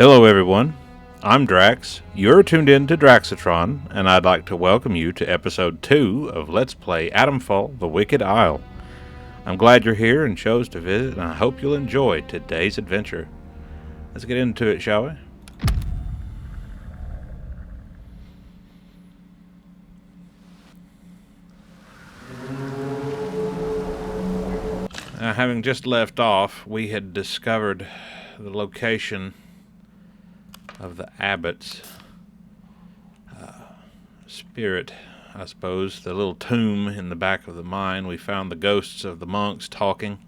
Hello, everyone. I'm Drax. You're tuned in to Draxatron, and I'd like to welcome you to episode 2 of Let's Play Atomfall: The Wicked Isle. I'm glad you're here and chose to visit, and I hope you'll enjoy today's adventure. Let's get into it, shall we? Having just left off, we had discovered the location of the abbot's spirit, I suppose. The little tomb in the back of the mine. We found the ghosts of the monks talking.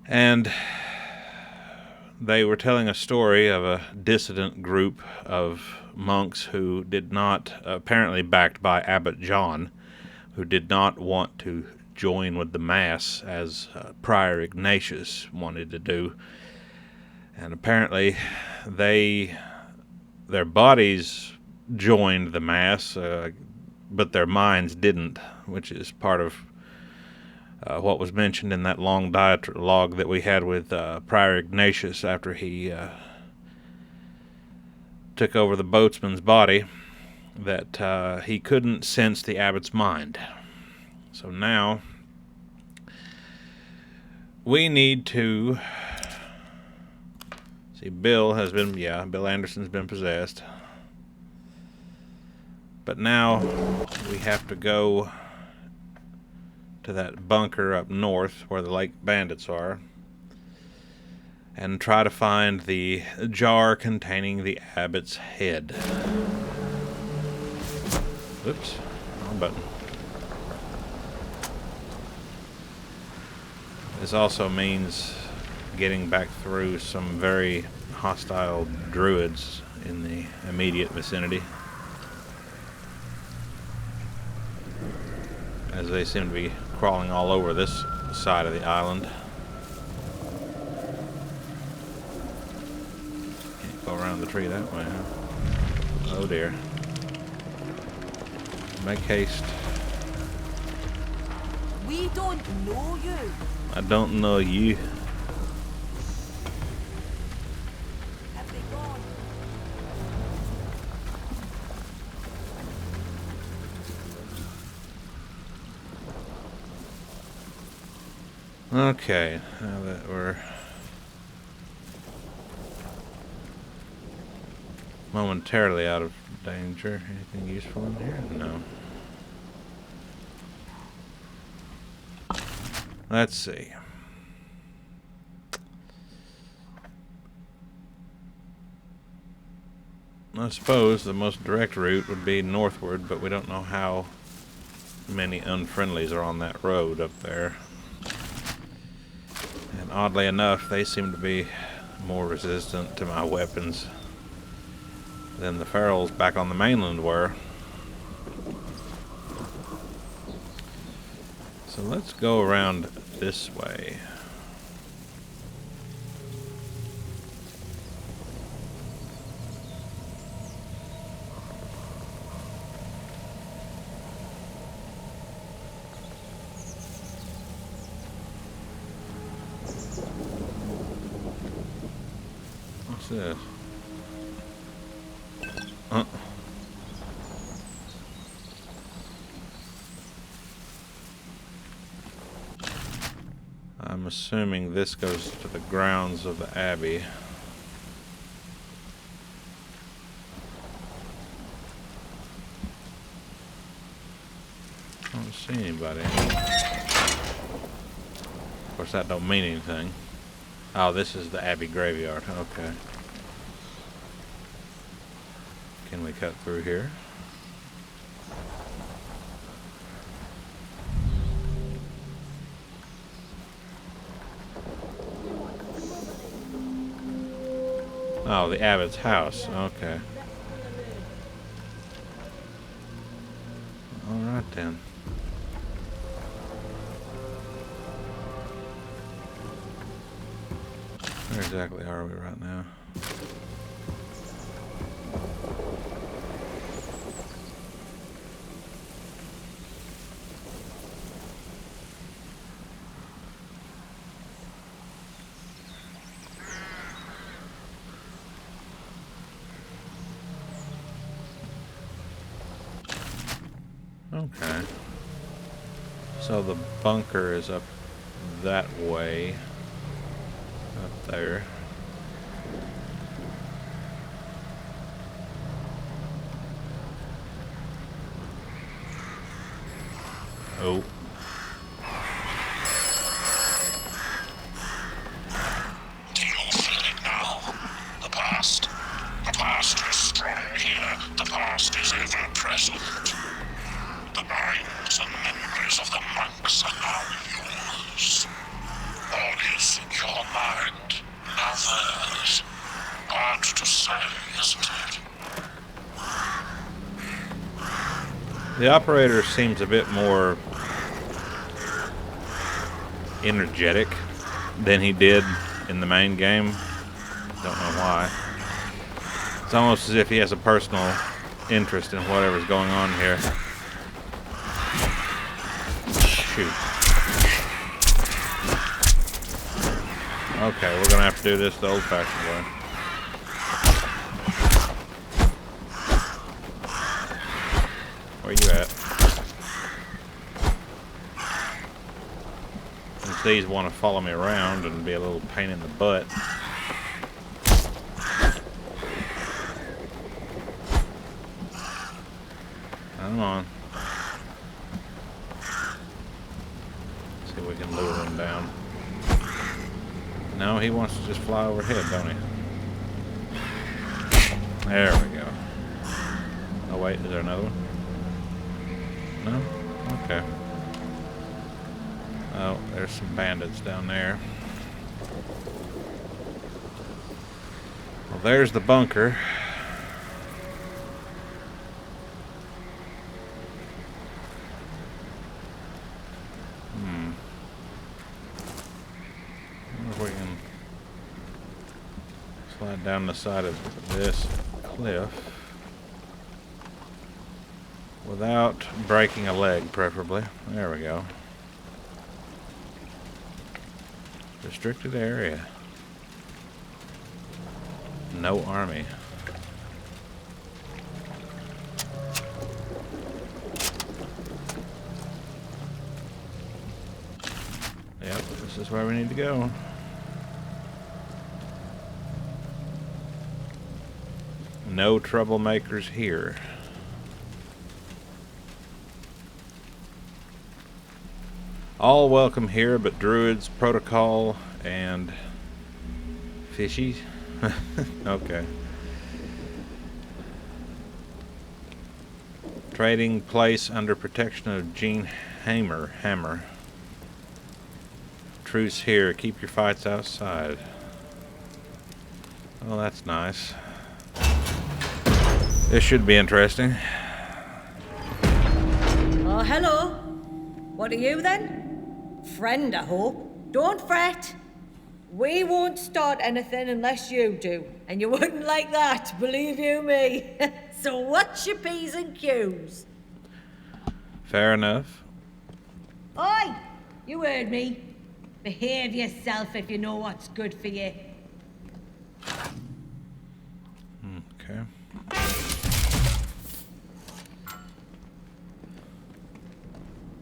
And they were telling a story of a dissident group of monks who did not, apparently backed by Abbot John, who did not want to join with the Mass as Prior Ignatius wanted to do. And apparently their bodies joined the Mass, but their minds didn't, which is part of what was mentioned in that long dialogue that we had with Prior Ignatius after he took over the boatsman's body, that he couldn't sense the abbot's mind. So now we need to see. Bill Anderson's been possessed. But now we have to go to that bunker up north where the lake bandits are and try to find the jar containing the abbot's head. Oops, wrong button. This also means getting back through some very hostile druids in the immediate vicinity, as they seem to be crawling all over this side of the island. Can't go around the tree that way, huh? Oh dear. Make haste. We don't know you. I don't know you. Have they gone? Okay, now that we're momentarily out of danger, anything useful in here? No. Let's see. I suppose the most direct route would be northward, but we don't know how many unfriendlies are on that road up there. And oddly enough, they seem to be more resistant to my weapons than the ferals back on the mainland were. So let's go around this way. What's this? I'm assuming this goes to the grounds of the Abbey. I don't see anybody. Of course, that don't mean anything. Oh, this is the Abbey graveyard. Okay. Can we cut through here? Oh, the abbot's house. Okay. Alright then. Where exactly are we right now? Okay. So the bunker is up that way. Up there. Oh. Do you feel it now? The past. The past is strong here. The past is ever present. The minds and memories of the monks are now yours. All is in your mind, now theirs. Hard to say, isn't it? The operator seems a bit more energetic than he did in the main game. Don't know why. It's almost as if he has a personal interest in whatever's going on here. Shoot. Okay, we're gonna have to do this the old-fashioned way. Where you at? Since these want to follow me around and be a little pain in the butt. Come on. See if we can lure him down. No, he wants to just fly overhead, don't he? There we go. Oh wait, is there another one? No? Okay. Oh, there's some bandits down there. Well, there's the bunker. Slide down the side of this cliff without breaking a leg, preferably. There we go. Restricted area. No army. Yep, this is where we need to go. No troublemakers here. All welcome here but druids, protocol, and fishies. Okay. Trading place under protection of Gene Hammer. Truce here. Keep your fights outside. Oh, that's nice. This should be interesting. Oh, hello. What are you then? Friend, I hope. Don't fret. We won't start anything unless you do. And you wouldn't like that, believe you me. So what's your P's and Q's? Fair enough. Oi! You heard me. Behave yourself if you know what's good for you. Okay.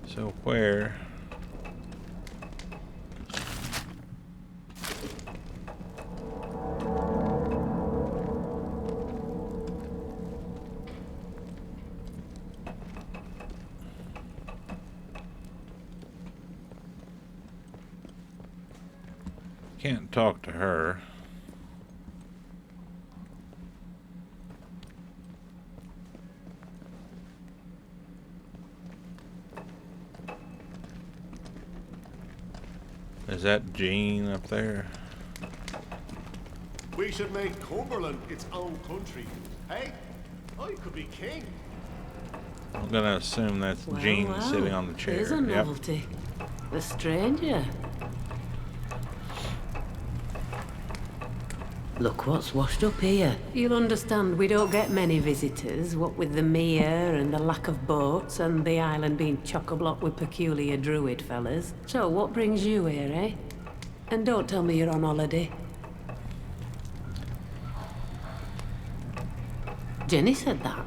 So where? Can't talk to her. Is that Jean up there? We should make Cumberland its own country. Hey, I could be king. I'm gonna assume that's Jean sitting on the chair. Here's a novelty. A stranger. Look what's washed up here. You'll understand we don't get many visitors, what with the mere and the lack of boats and the island being chock-a-block with peculiar druid fellas. So what brings you here, eh? And don't tell me you're on holiday. Jenny said that.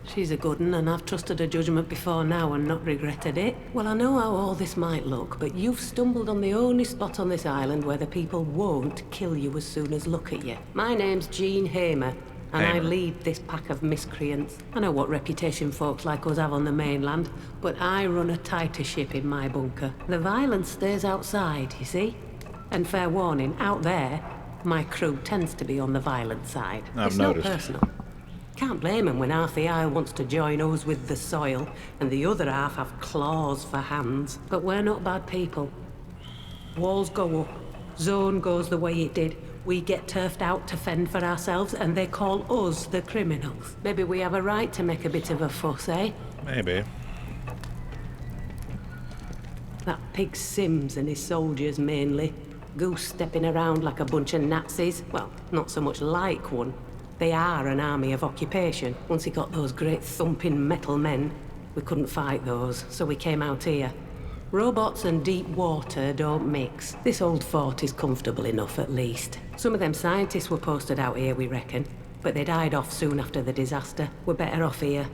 She's a good un, and I've trusted her judgment before now and not regretted it. Well, I know how all this might look, but you've stumbled on the only spot on this island where the people won't kill you as soon as look at you. My name's Jean Hamer, and I Hamer. lead this pack of miscreants. I know what reputation folks like us have on the mainland, but I run a tighter ship in my bunker. The violence stays outside, you see? And fair warning, out there, my crew tends to be on the violent side. I've It's noticed. not personal. Can't blame him when half the isle wants to join us with the soil, and the other half have claws for hands. But we're not bad people. Walls go up, zone goes the way it did. We get turfed out to fend for ourselves, and they call us the criminals. Maybe we have a right to make a bit of a fuss, eh? Maybe. That pig Sims and his soldiers mainly. Goose stepping around like a bunch of Nazis. Well, not so much like one. They are an army of occupation. Once he got those great thumping metal men, we couldn't fight those, so we came out here. Robots and deep water don't mix. This old fort is comfortable enough, at least. Some of them scientists were posted out here, we reckon, but they died off soon after the disaster. We're better off here.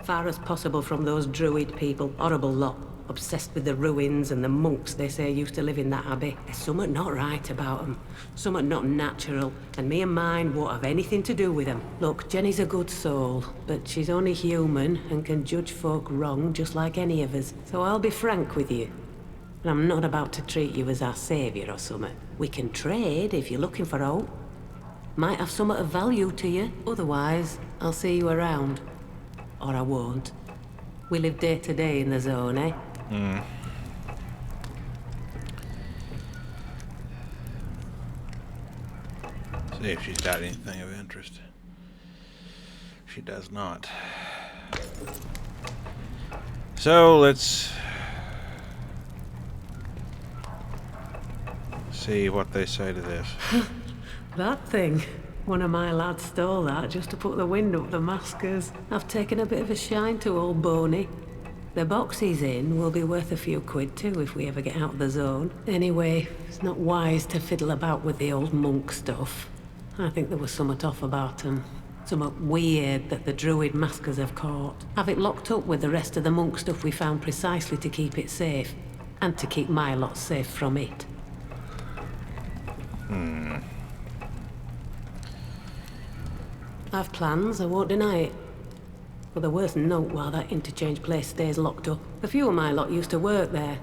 Far as possible from those druid people. Horrible lot. Obsessed with the ruins and the monks they say used to live in that abbey. There's something not right about them. Something not natural. And me and mine won't have anything to do with them. Look, Jenny's a good soul, but she's only human and can judge folk wrong just like any of us. So I'll be frank with you. And I'm not about to treat you as our saviour or something. We can trade if you're looking for hope. Might have something of value to you. Otherwise, I'll see you around. Or I won't. We live day to day in the zone, eh? See if she's got anything of interest. She does not. So let's see what they say to this. That thing. One of my lads stole that just to put the wind up the maskers. I've taken a bit of a shine to old Boney. The box he's in will be worth a few quid too if we ever get out of the zone. Anyway, it's not wise to fiddle about with the old monk stuff. I think there was somewhat off about him. Somewhat weird that the druid maskers have caught. Have it locked up with the rest of the monk stuff we found precisely to keep it safe. And to keep my lot safe from it. I've plans, I won't deny it. But the worst note while that interchange place stays locked up. A few of my lot used to work there.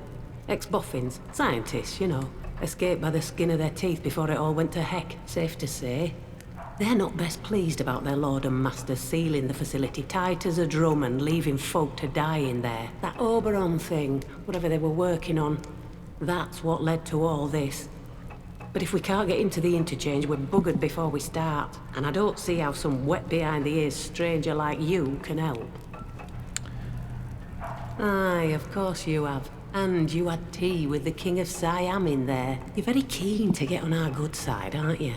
Ex-boffins, scientists, you know. Escaped by the skin of their teeth before it all went to heck, safe to say. They're not best pleased about their lord and master sealing the facility tight as a drum and leaving folk to die in there. That Oberon thing, whatever they were working on, that's what led to all this. But if we can't get into the interchange, we're buggered before we start. And I don't see how some wet behind the ears stranger like you can help. Aye, of course you have. And you had tea with the King of Siam in there. You're very keen to get on our good side, aren't you?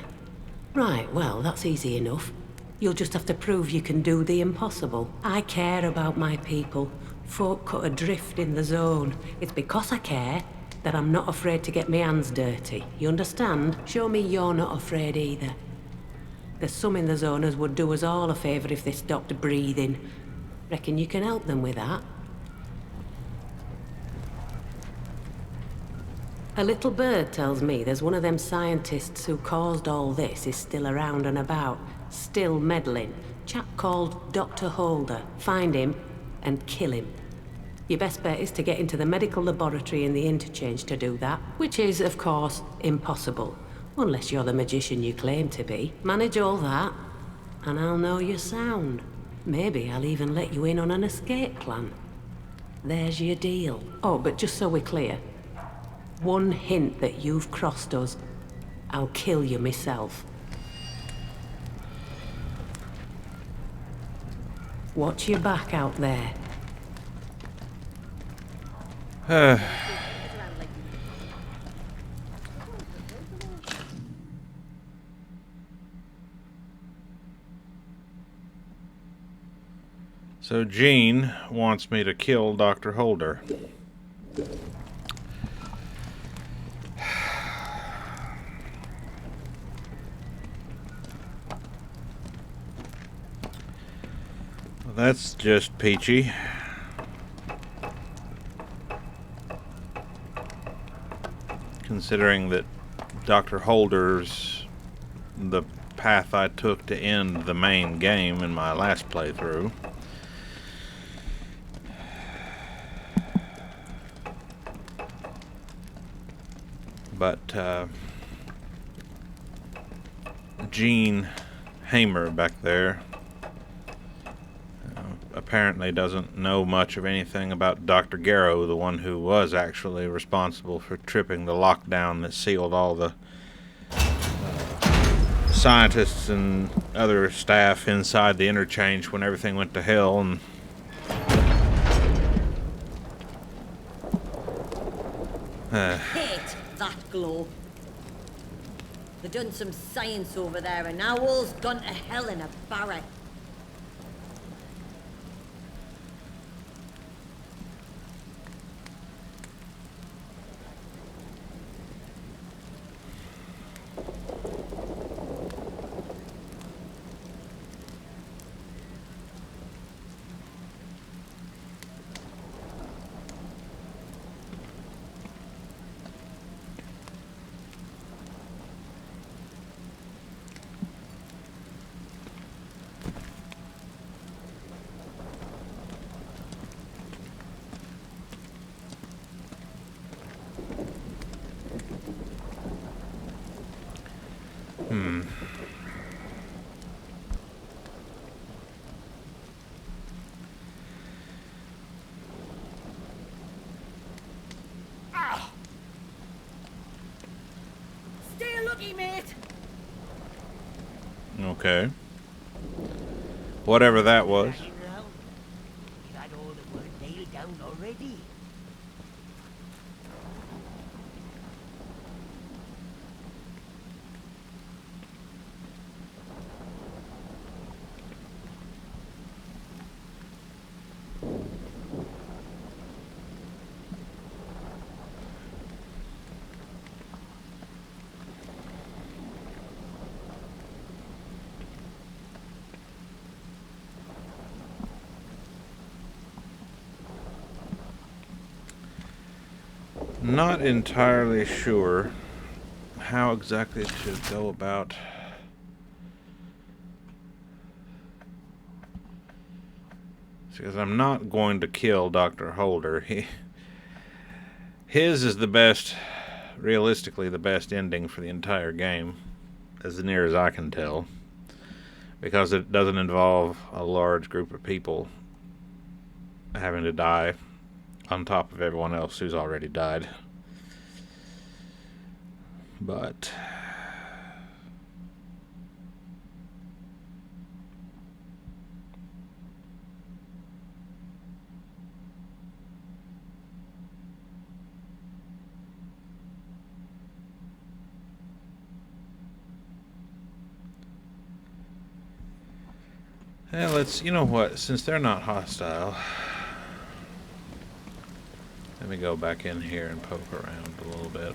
Right, well, that's easy enough. You'll just have to prove you can do the impossible. I care about my people. Folk cut adrift in the zone. It's because I care that I'm not afraid to get my hands dirty. You understand? Show me you're not afraid either. There's some in the zone as would do us all a favour if they stopped breathing. Reckon you can help them with that? A little bird tells me there's one of them scientists who caused all this is still around and about, still meddling. Chap called Dr. Holder. Find him and kill him. Your best bet is to get into the medical laboratory in the interchange to do that, which is, of course, impossible. Unless you're the magician you claim to be. Manage all that, and I'll know you're sound. Maybe I'll even let you in on an escape plan. There's your deal. Oh, but just so we're clear, one hint that you've crossed us, I'll kill you myself. Watch your back out there. So Jean wants me to kill Dr. Holder. That's just peachy. Considering that Dr. Holder's the path I took to end the main game in my last playthrough. But Gene Hamer back there apparently doesn't know much of anything about Dr. Garrow, the one who was actually responsible for tripping the lockdown that sealed all the scientists and other staff inside the interchange when everything went to hell. And Hate that glow. They've done some science over there and now all's gone to hell in a barrack. Stay lucky, mate. okay. Whatever that was. You had all the work nailed down already. Not entirely sure how exactly it should go about because I'm not going to kill Dr. Holder. His is the best, realistically the best ending for the entire game, as near as I can tell, because it doesn't involve a large group of people having to die on top of everyone else who's already died. But yeah, let's, you know what, since they're not hostile, let me go back in here and poke around a little bit.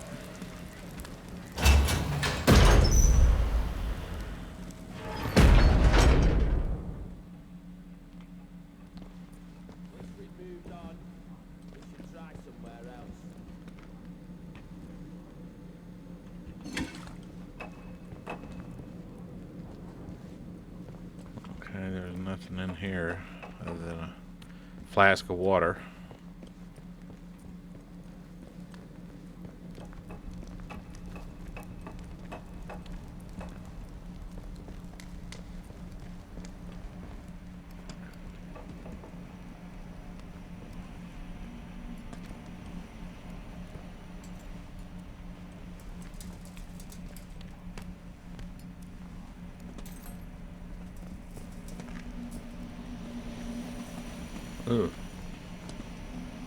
Okay, there's nothing in here other than a flask of water. Ooh.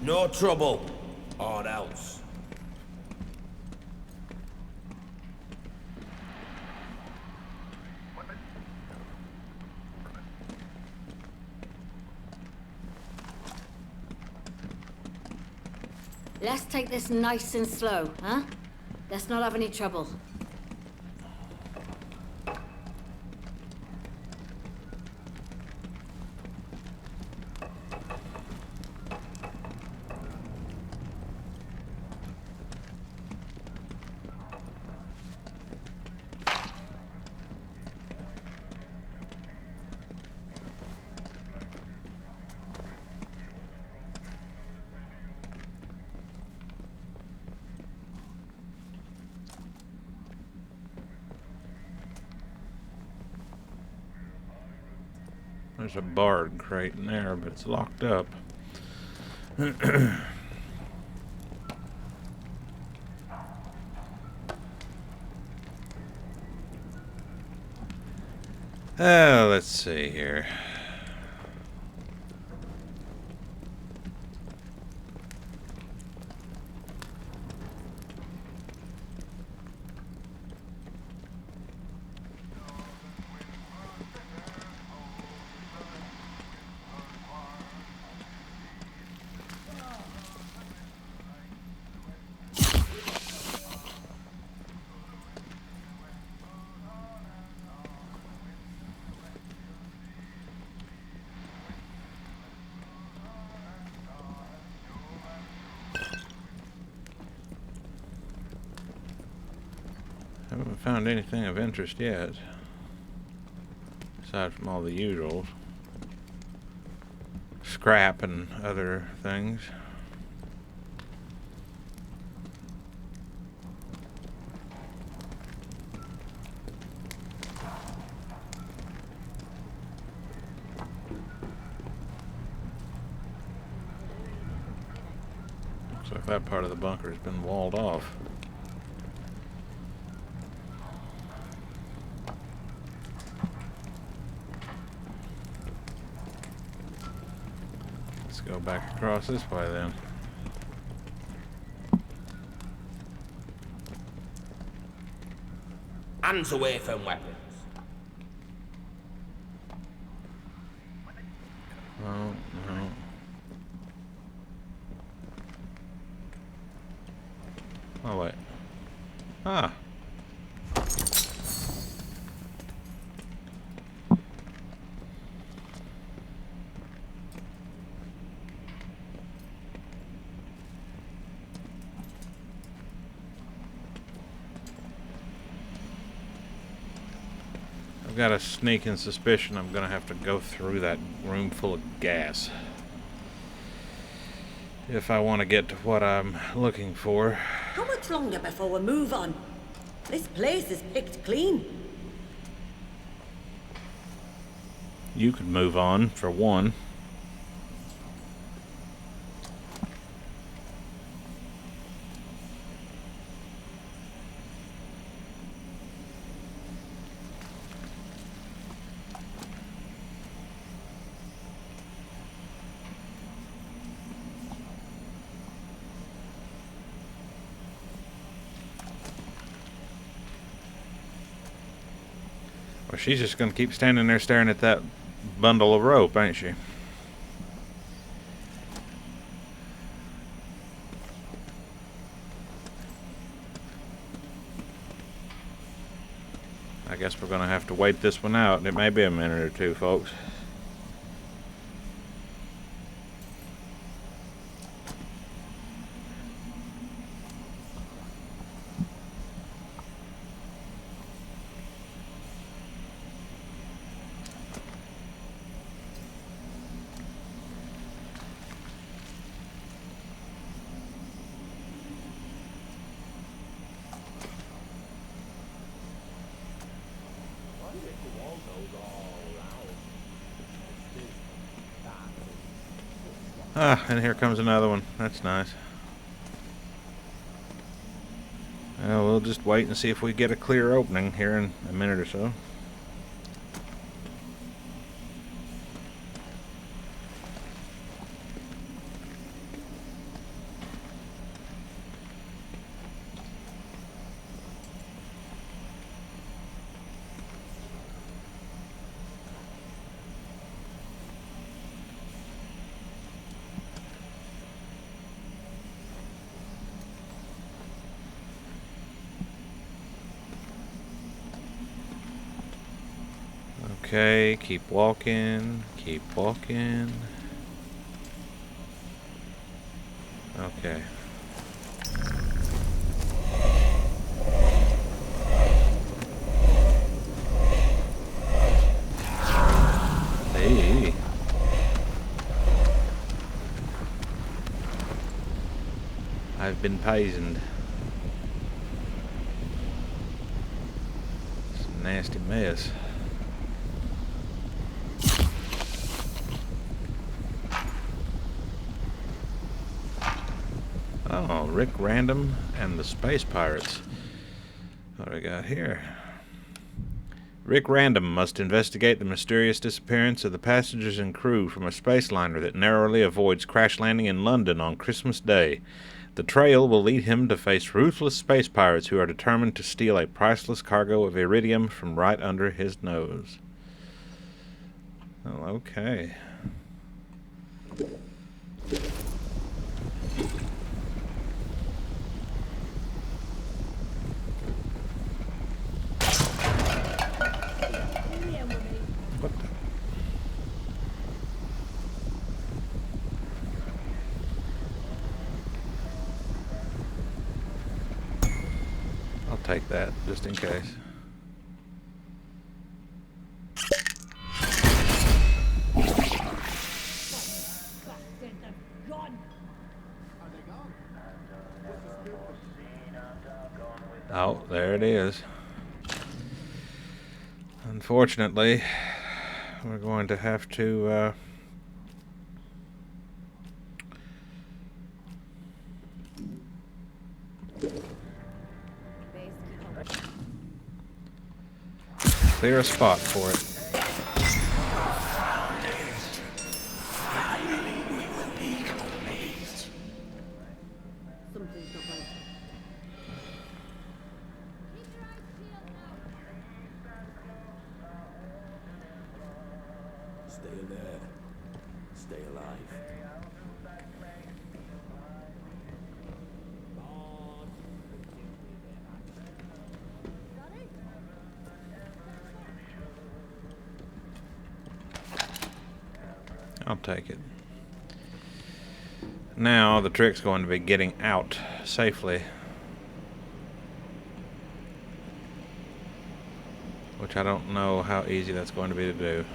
No trouble, or else. Let's take this nice and slow, huh? Let's not have any trouble. There's a bard crate in there, but it's locked up. Let's see here. Haven't found anything of interest yet, aside from all the usuals. Scrap and other things. Looks like that part of the bunker has been walled off. Go back across this way then. Hands away from weapons. Oh, no. Oh, wait. Ah. I've got a sneaking suspicion I'm gonna have to go through that room full of gas if I want to get to what I'm looking for. How much longer before we move on? This place is picked clean. You could move on, for one. Well, she's just gonna keep standing there staring at that bundle of rope, ain't she? I guess we're gonna have to wait this one out. It may be a minute or two, folks. Ah, and here comes another one. That's nice. Well, we'll just wait and see if we get a clear opening here in a minute or so. Okay, keep walking, keep walking. Okay. Hey. I've been poisoned. It's a nasty mess. Rick Random and the Space Pirates. What do I got here? Rick Random must investigate the mysterious disappearance of the passengers and crew from a space liner that narrowly avoids crash landing in London on Christmas Day. The trail will lead him to face ruthless space pirates who are determined to steal a priceless cargo of iridium from right under his nose. Oh, okay. What the? I'll take that, just in case. Oh, there it is. Unfortunately, we're going to have to clear a spot for it. Something's not right. Stay there. Stay alive. I'll take it. Now the trick's going to be getting out safely. Which I don't know how easy that's going to be to do.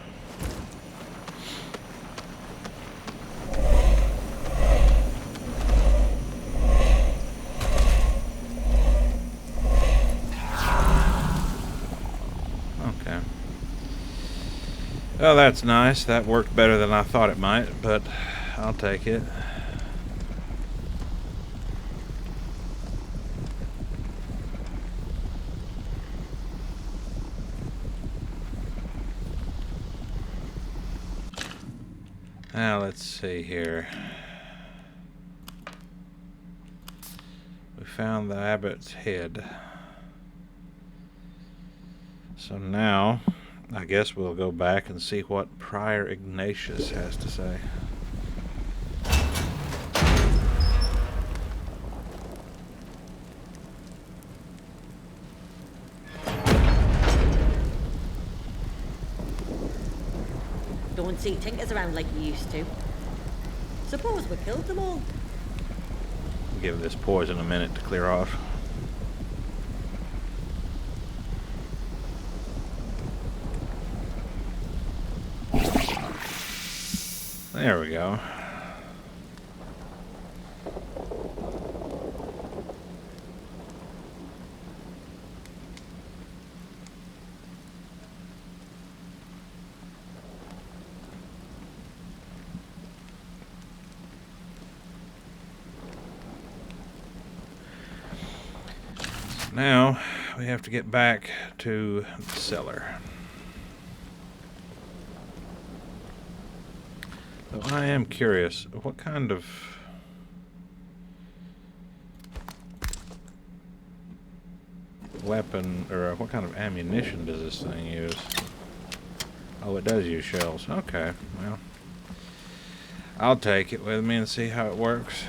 Okay. Oh, that's nice. That worked better than I thought it might, but I'll take it. Now, let's see here. We found the abbot's head. So now, I guess we'll go back and see what Prior Ignatius has to say. Don't see tinkers around like you used to. Suppose we killed them all. Give this poison a minute to clear off. There we go. Now we have to get back to the cellar. So I am curious, what kind of weapon, or what kind of ammunition does this thing use? Oh, it does use shells. Okay, well, I'll take it with me and see how it works.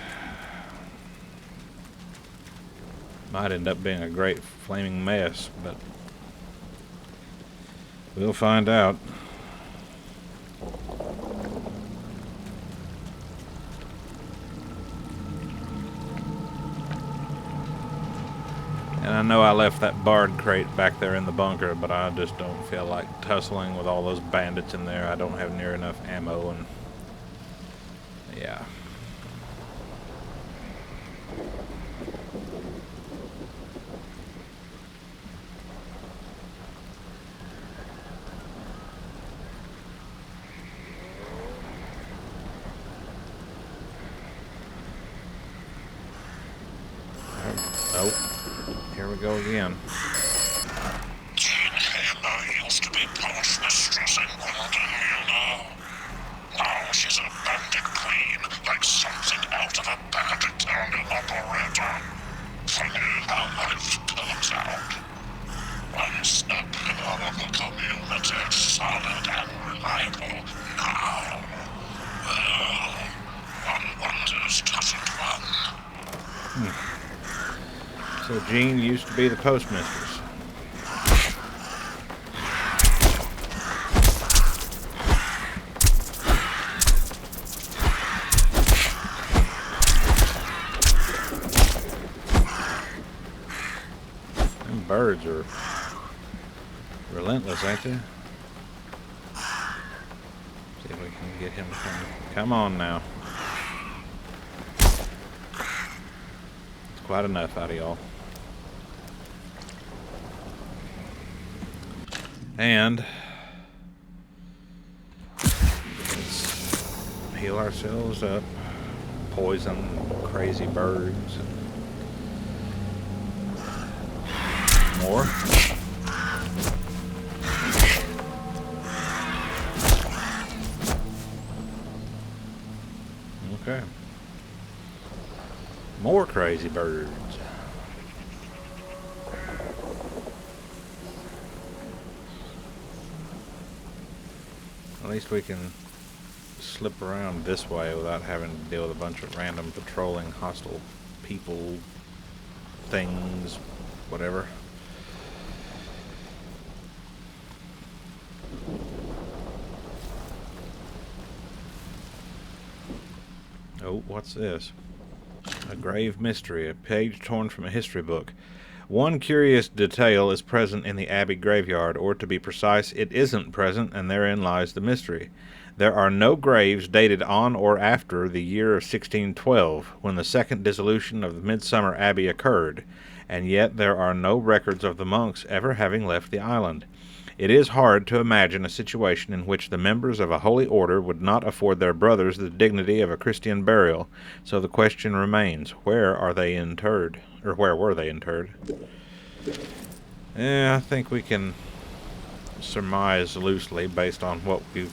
Might end up being a great flaming mess, but we'll find out. And I know I left that barred crate back there in the bunker, but I just don't feel like tussling with all those bandits in there. I don't have near enough ammo, and yeah. we go again. Jean Hamer used to be postmistress in London, you know. Now she's a bandit queen, like something out of a bandit town operator. Funny how life turns out. Once a pillar of the community, solid and reliable. Now, well, one wonders, doesn't one? So Jean used to be the postmistress. Them birds are relentless, ain't they? See if we can get him to come on now. It's quite enough out of y'all. And let's heal ourselves up. Poison crazy birds. More. Okay. More crazy birds. At least we can slip around this way without having to deal with a bunch of random patrolling hostile people, things, whatever. Oh, what's this? A grave mystery, a page torn from a history book. One curious detail is present in the Abbey graveyard, or to be precise, it isn't present, and therein lies the mystery. There are no graves dated on or after the year of 1612, when the second dissolution of the Midsummer Abbey occurred, and yet there are no records of the monks ever having left the island. It is hard to imagine a situation in which the members of a holy order would not afford their brothers the dignity of a Christian burial, so the question remains, where are they interred? Or where were they interred? Yeah, I think we can surmise loosely based on what we've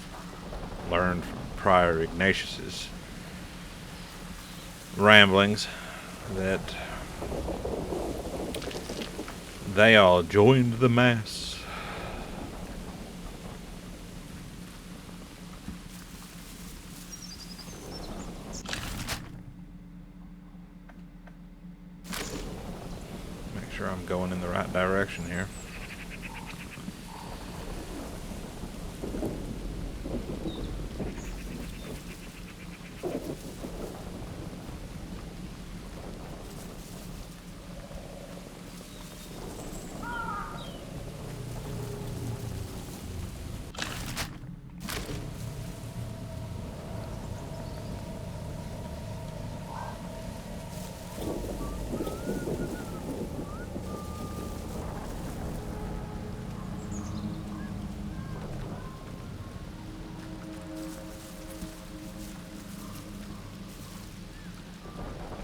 learned from Prior Ignatius's ramblings that they all joined the mass. Sure I'm going in the right direction here.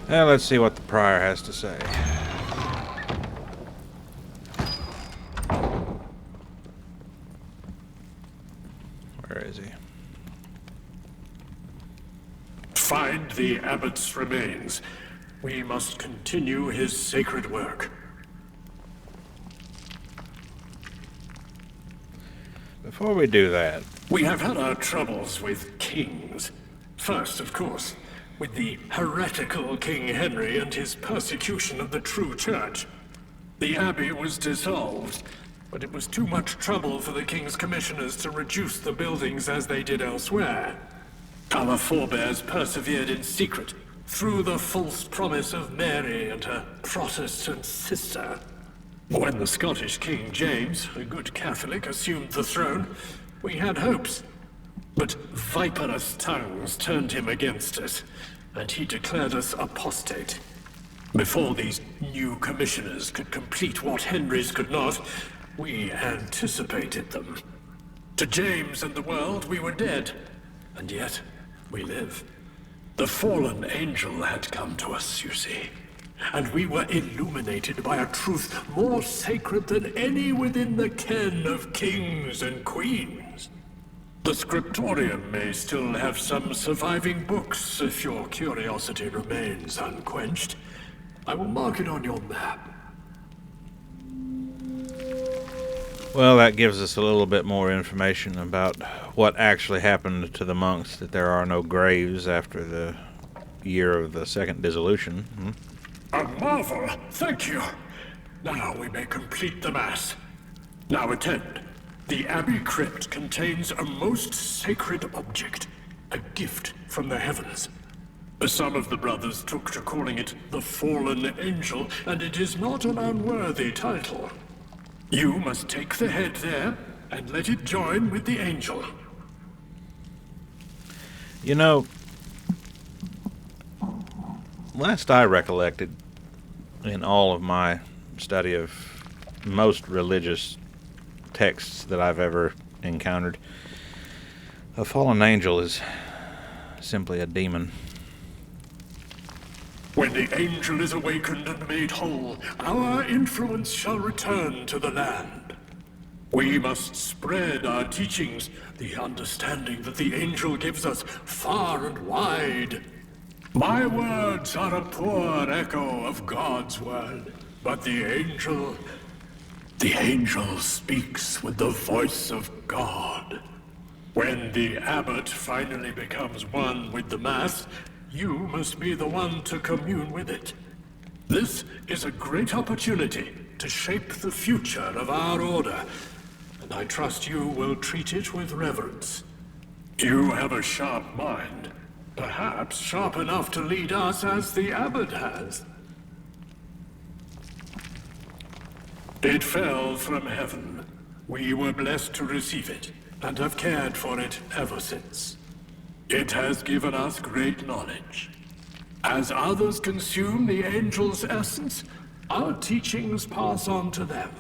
Now let's see what the prior has to say. Where is he? Find the abbot's remains. We must continue his sacred work. Before we do that, We have had our troubles with kings. First, of course, with the heretical King Henry and his persecution of the true church. The abbey was dissolved, but it was too much trouble for the king's commissioners to reduce the buildings as they did elsewhere. Our forebears persevered in secret, through the false promise of Mary and her Protestant sister. When the Scottish King James, a good Catholic, assumed the throne, we had hopes. But viperous tongues turned him against us, and he declared us apostate. Before these new commissioners could complete what Henry's could not, we anticipated them. To James and the world, we were dead, and yet we live. The fallen angel had come to us, you see. and we were illuminated by a truth more sacred than any within the ken of kings and queens. The scriptorium may still have some surviving books if your curiosity remains unquenched. I will mark it on your map. Well, that gives us a little bit more information about what actually happened to the monks, that there are no graves after the year of the second dissolution. A marvel! Thank you! Now we may complete the Mass. Now attend. The Abbey crypt contains a most sacred object, a gift from the heavens. Some of the brothers took to calling it the Fallen Angel, and it is not an unworthy title. You must take the head there and let it join with the angel. You know, last I recollected, in all of my study of most religious texts that I've ever encountered, a fallen angel is simply a demon. When the angel is awakened and made whole, our influence shall return to the land. We must spread our teachings, the understanding that the angel gives us, far and wide. My words are a poor echo of God's word, but the angel speaks with the voice of God. When the abbot finally becomes one with the Mass, you must be the one to commune with it. This is a great opportunity to shape the future of our order, and I trust you will treat it with reverence. You have a sharp mind, perhaps sharp enough to lead us as the abbot has. It fell from heaven. We were blessed to receive it, and have cared for it ever since. It has given us great knowledge. As others consume the angel's essence, our teachings pass on to them.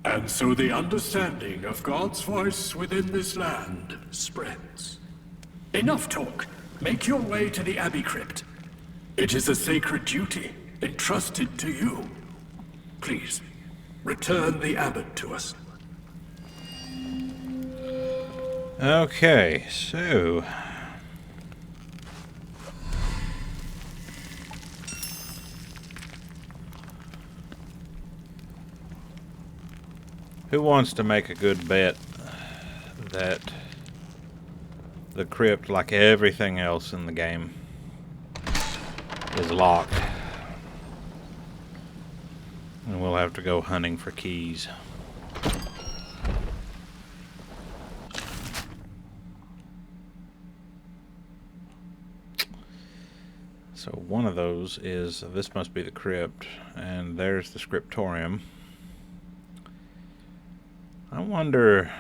And so the understanding of God's voice within this land spreads. Enough talk. Make your way to the Abbey crypt. It is a sacred duty entrusted to you. Please, return the abbot to us. Okay, so who wants to make a good bet that the crypt, like everything else in the game, is locked? And we'll have to go hunting for keys. So one of those is, this must be the crypt, and there's the scriptorium. I wonder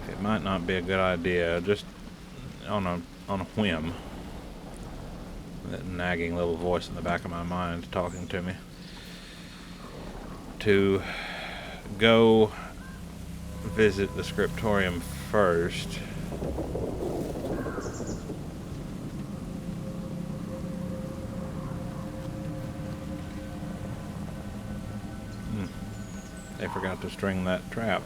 if it might not be a good idea, just on a whim, that nagging little voice in the back of my mind talking to me, to go visit the scriptorium first. They forgot to string that trap.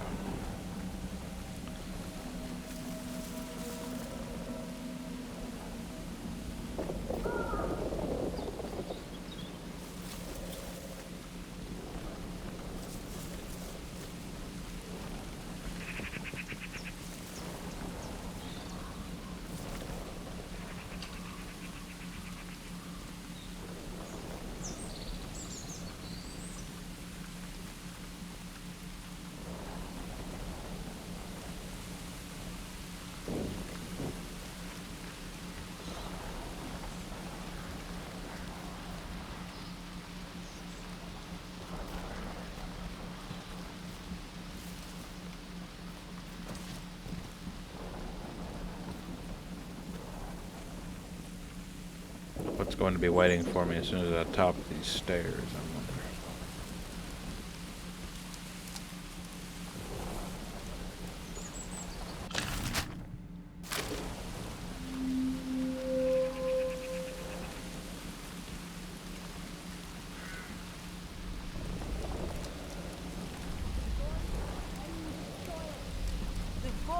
What's going to be waiting for me as soon as I top these stairs, I wonder.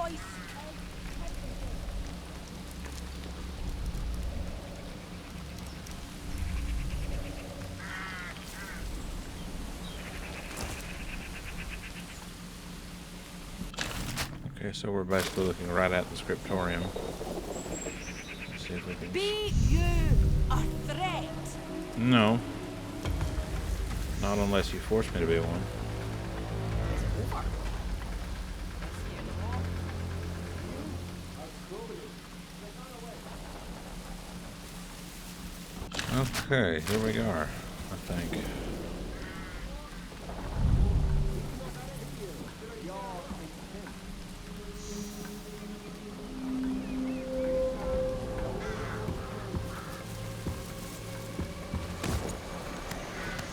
boys. Okay, so we're basically looking right at the scriptorium. Let's see if we can... Be you a threat? No. Not unless you force me to be one. Okay, here we are, I think.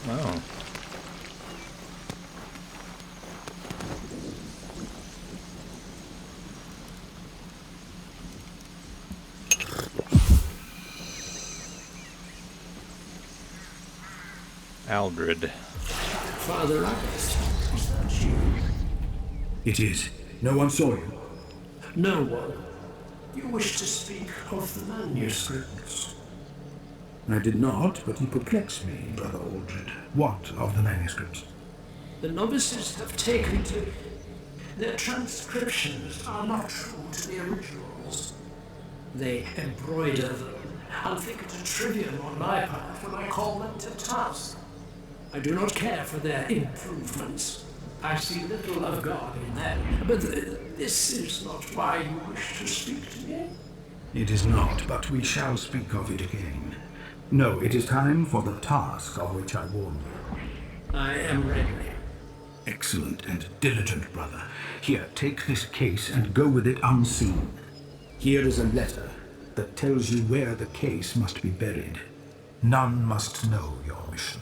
Oh. Aldred. Father Abbot, is that you? It is. No one saw you? No one. You wish to speak of the manuscripts? I did not, but you perplex me, Brother Aldred. What of the manuscripts? The novices have taken to... Their transcriptions are not true to the originals. They embroider them and think it a trivium on my part when I call them to task. I do not care for their improvements. I see little of God in them, but this is not why you wish to speak to me. It is not, but we shall speak of it again. No, it is time for the task of which I warned you. I am ready. Excellent and diligent, brother. Here, take this case and go with it unseen. Here is a letter that tells you where the case must be buried. None must know your mission.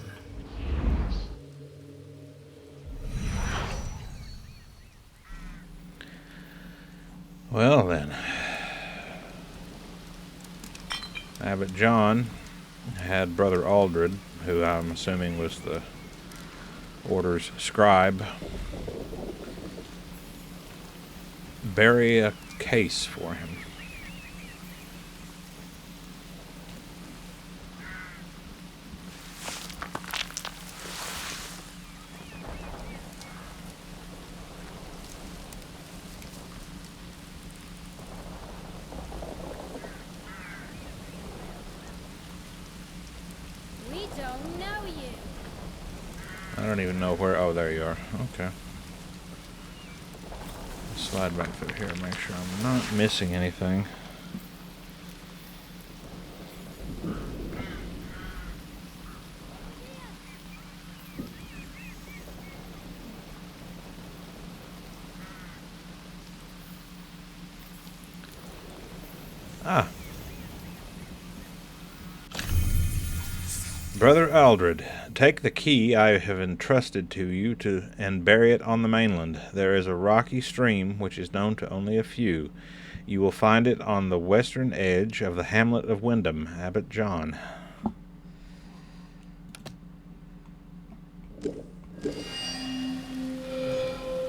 Well then, Abbot John had Brother Aldred, who I'm assuming was the order's scribe, bury a case for him. I don't even know where... Oh, there you are. Okay. Slide back through here and make sure I'm not missing anything. Ah. Brother Aldred, take the key I have entrusted to you and bury it on the mainland. There is a rocky stream which is known to only a few. You will find it on the western edge of the hamlet of Wyndham, Abbot John.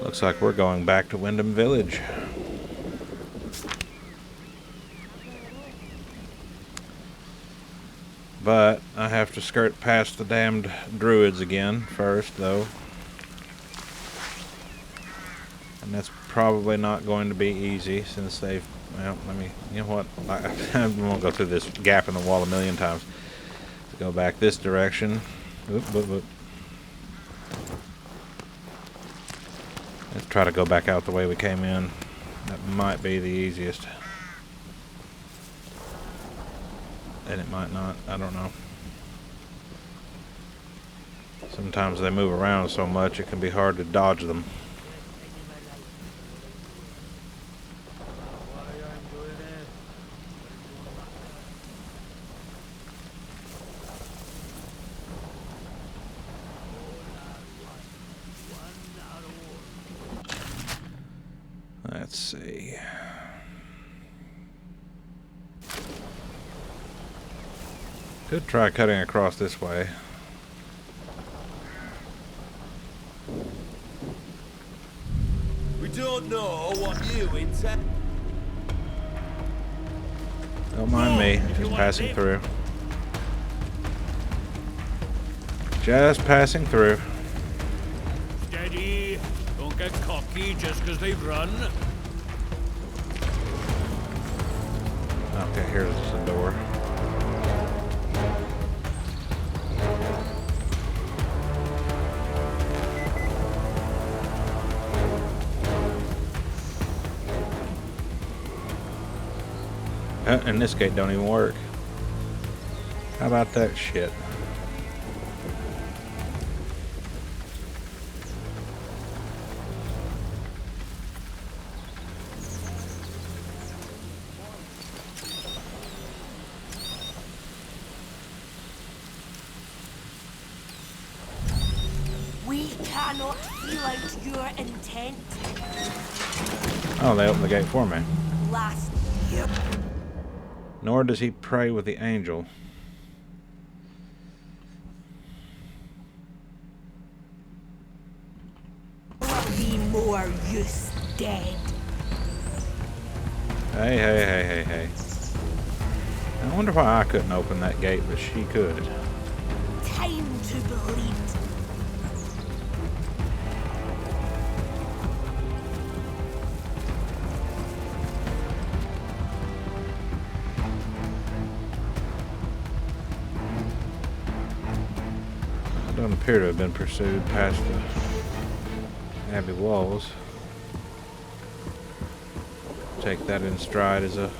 Looks like we're going back to Wyndham Village. But I have to skirt past the damned druids again first, though. And that's probably not going to be easy since they've... Well, let me... You know what? I won't go through this gap in the wall a million times. Let's go back this direction. Oop, oop, oop. Let's try to go back out the way we came in. That might be the easiest. And it might not. I don't know. Sometimes they move around so much it can be hard to dodge them. Let's see. Could try cutting across this way. We don't know what you intend. Don't mind me, just passing through. Just passing through. Steady. Don't get cocky just because they've run. Okay, here's the door. And this gate don't even work. How about that shit? We cannot feel out your intent. Oh, they opened the gate for me. Last year. Nor does he pray with the angel. Will be more use dead. Hey. I wonder why I couldn't open that gate, but she could. Time to bleed. Don't appear to have been pursued past the Abbey walls. Take that in stride as a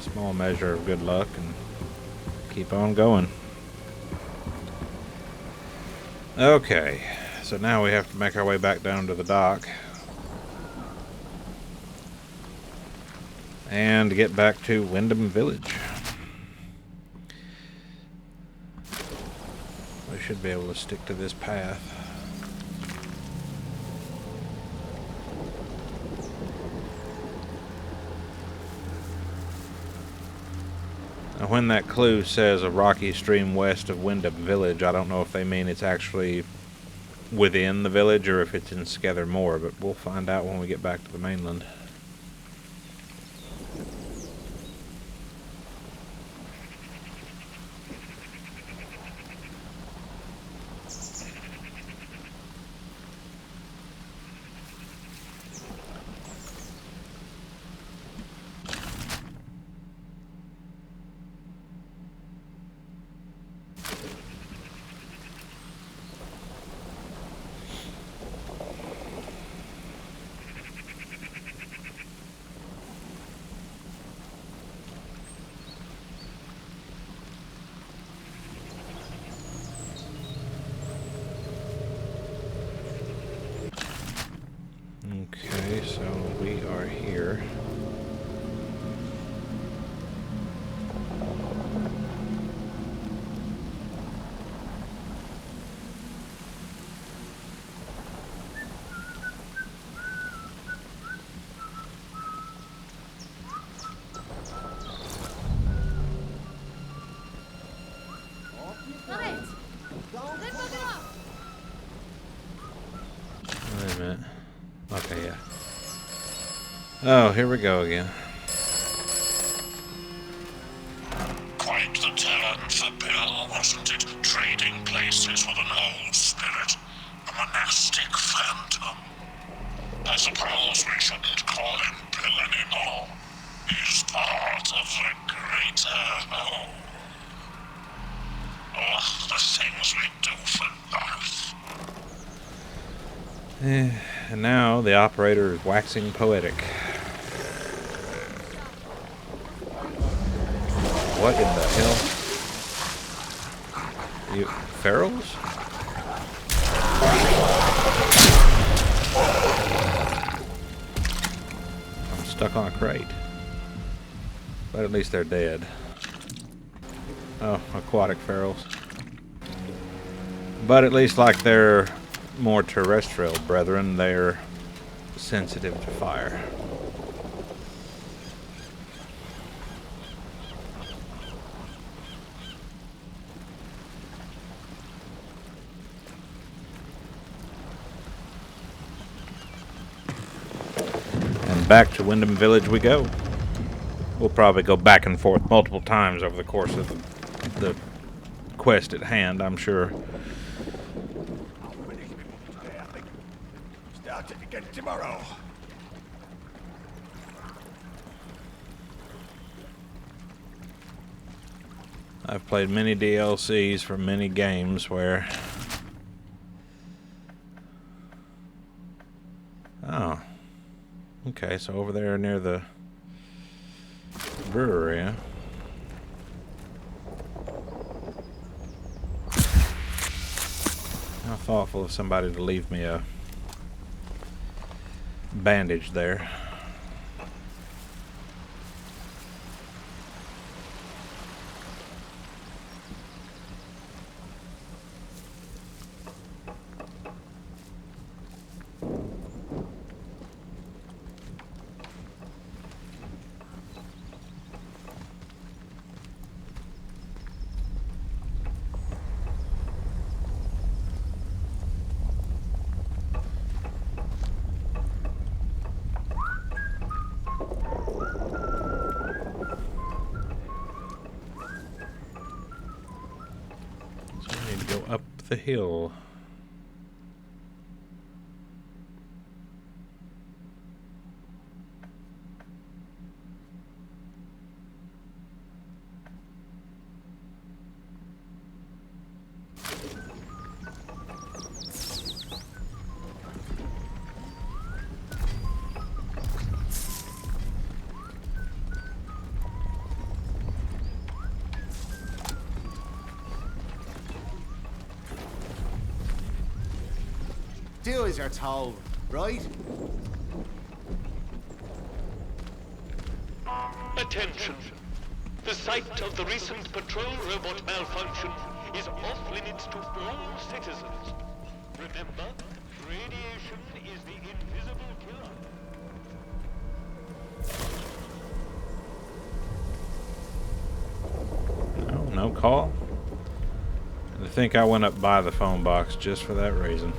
small measure of good luck and keep on going. Okay, so now we have to make our way back down to the dock and get back to Wyndham Village. We should be able to stick to this path. Now, when that clue says a rocky stream west of Wyndham Village, I don't know if they mean it's actually within the village or if it's in Skether Moor, but we'll find out when we get back to the mainland. Okay, so we are here. Wait a minute. Okay, yeah. Oh, here we go again. Quite the turn for Bill, wasn't it? Trading places with an old spirit, a monastic phantom. I suppose we shouldn't call him Bill anymore. He's part of the greater whole. Oh, the things we do for life. And now the operator is waxing poetic. What in the hell? You ferals? I'm stuck on a crate. But at least they're dead. Oh, aquatic ferals. But at least like their more terrestrial brethren, they're sensitive to fire. back to Wyndham Village we go. We'll probably go back and forth multiple times over the course of the quest at hand, I'm sure. Start it again tomorrow. I've played many DLCs for many games where... Oh. Okay, so over there near the brewery, huh? How thoughtful of somebody to leave me a bandage there. Up the hill. Do as you're told, right? Attention! The site of the recent patrol robot malfunction is off limits to all citizens. Remember, radiation is the invisible killer. Oh, no call? I think I went up by the phone box just for that reason.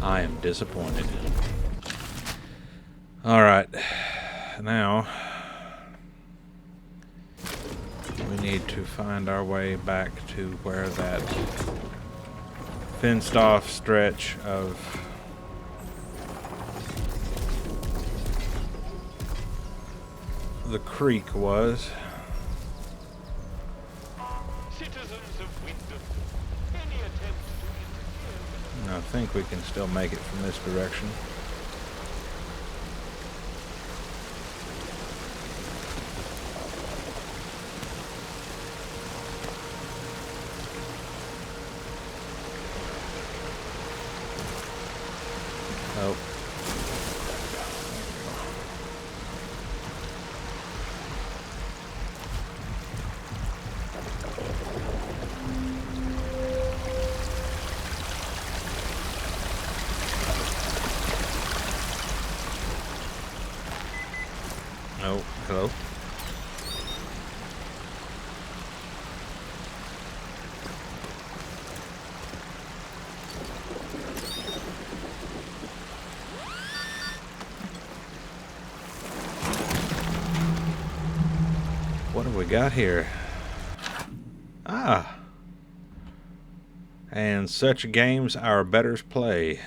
I am disappointed. Alright, now we need to find our way back to where that fenced off stretch of the creek was. I think we can still make it from this direction. Oh. Oh, hello. What have we got here? Ah. And such games our betters play.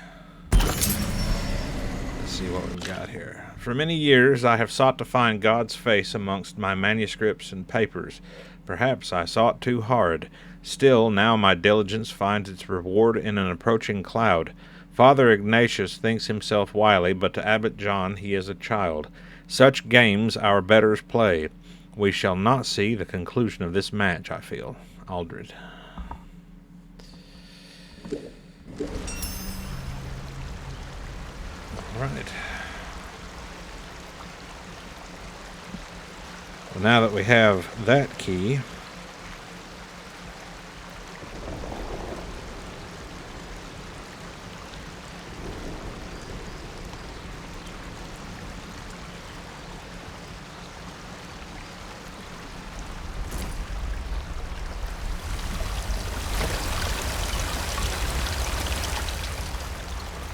Let's see what we've got here. For many years I have sought to find God's face amongst my manuscripts and papers. Perhaps I sought too hard. Still, now my diligence finds its reward in an approaching cloud. Father Ignatius thinks himself wily, but to Abbot John he is a child. Such games our betters play. We shall not see the conclusion of this match, I feel. Aldred. All right. Well, now that we have that key,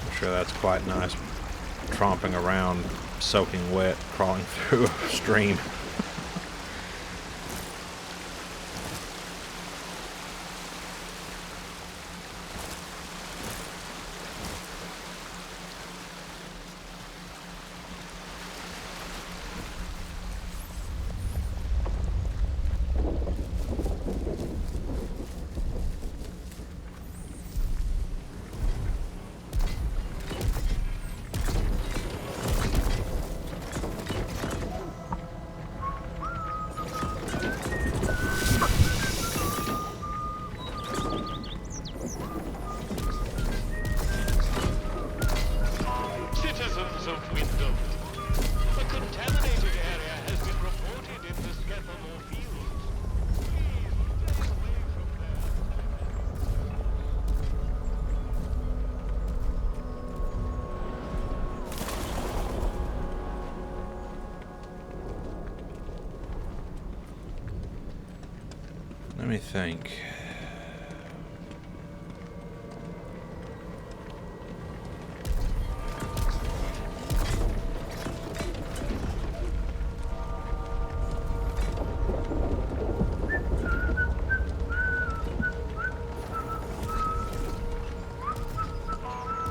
I'm sure that's quite nice, tromping around soaking wet, crawling through a stream. Citizens of Wyndham, a contaminated area has been reported in the Skephamore fields. Please stay away from Let me think.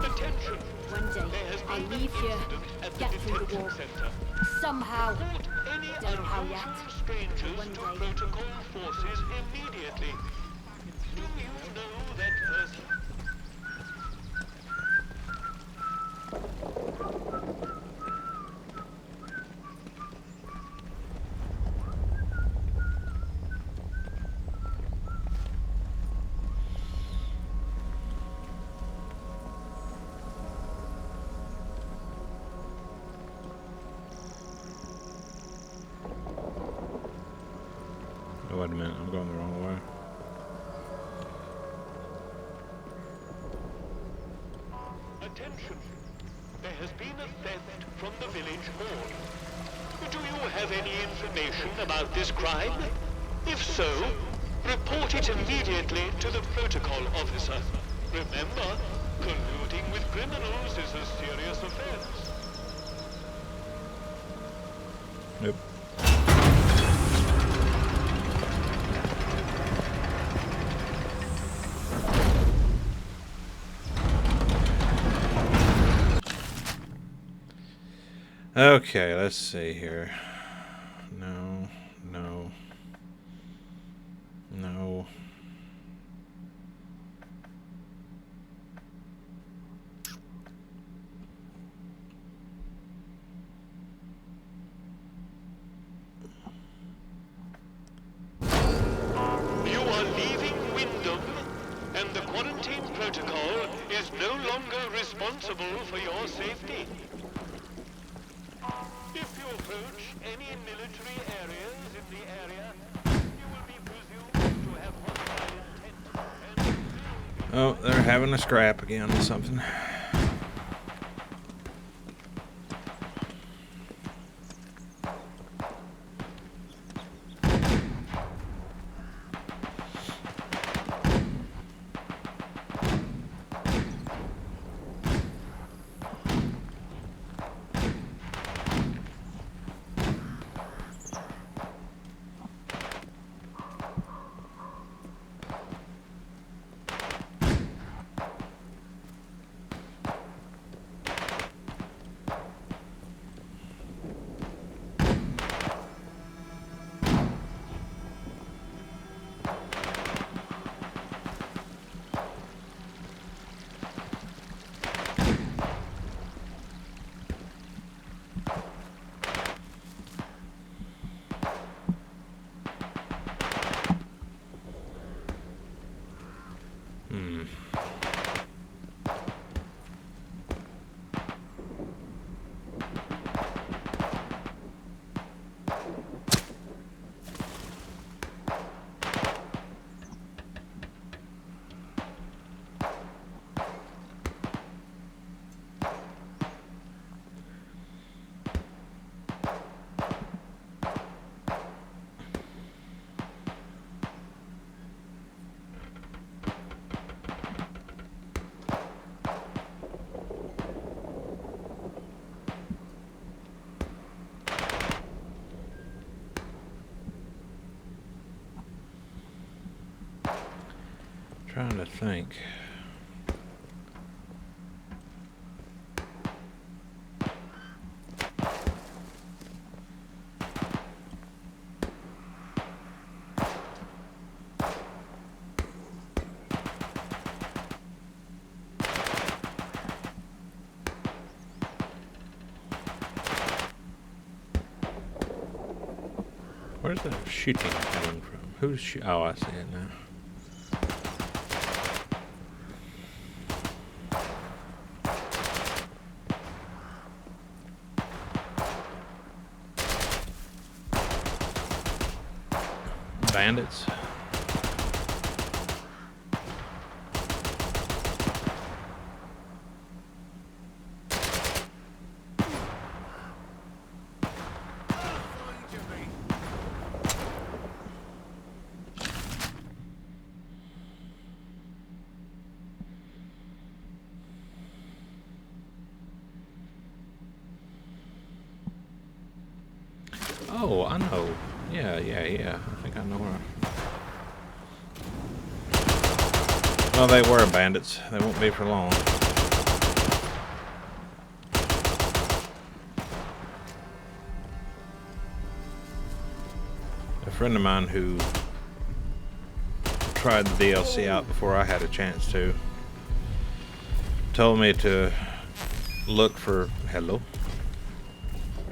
attention. One day, There has I'll been an leave here, incident at the get through the detention wall. center. Somehow. Report any Don't know how yet. unusual strangers One to day. protocol forces immediately. Do you know that person? Oh, wait a minute, I'm going the wrong way. Attention! There has been a theft from the village morgue. Do you have any information about this crime? If so, report it immediately to the protocol officer. Remember, colluding with criminals is a serious offense. Nope. Okay, let's see here. No, no, no. You are leaving Wyndham, and the quarantine protocol is no longer responsible for your safety. If you approach any military areas in the area, you will be presumed to have hostile intent. Oh, they're having a scrap again or something. Trying to think. Where's the shooting coming from? Who's oh, I see it now. Bandits. Oh, I know. Yeah. I think I know where. Well, they were bandits. They won't be for long. A friend of mine who tried the DLC out before I had a chance to told me to look for... Hello?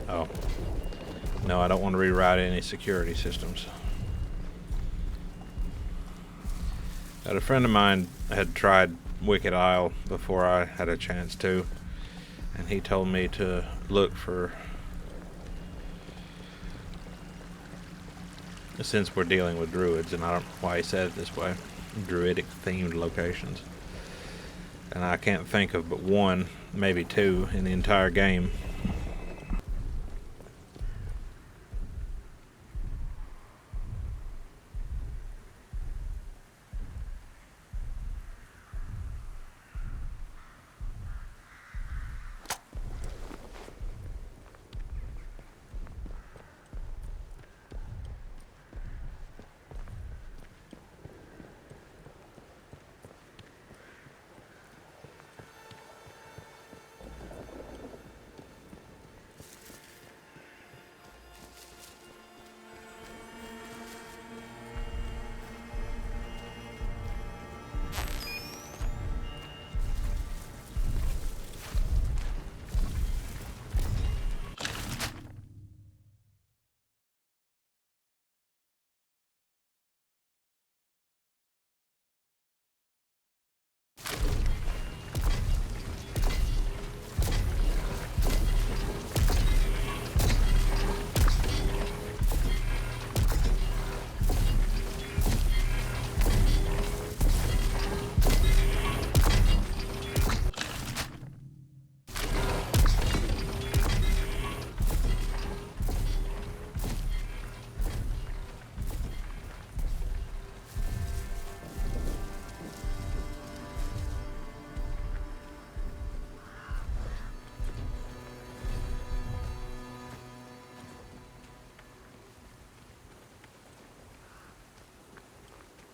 Oh. No, I don't want to rewrite any security systems. But a friend of mine had tried Wicked Isle before I had a chance to, and he told me to look for, since we're dealing with druids, and I don't know why he said it this way, druidic themed locations. And I can't think of but one, maybe two, in the entire game.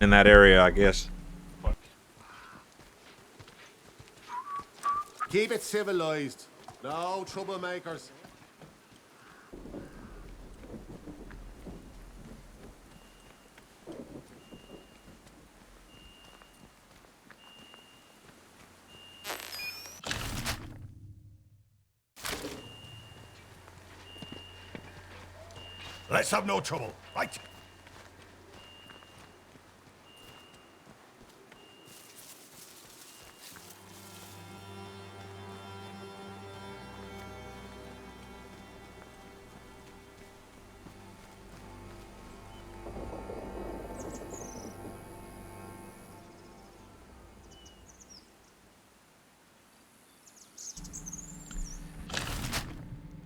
In that area, I guess. Keep it civilized. No troublemakers. Let's have no trouble, right?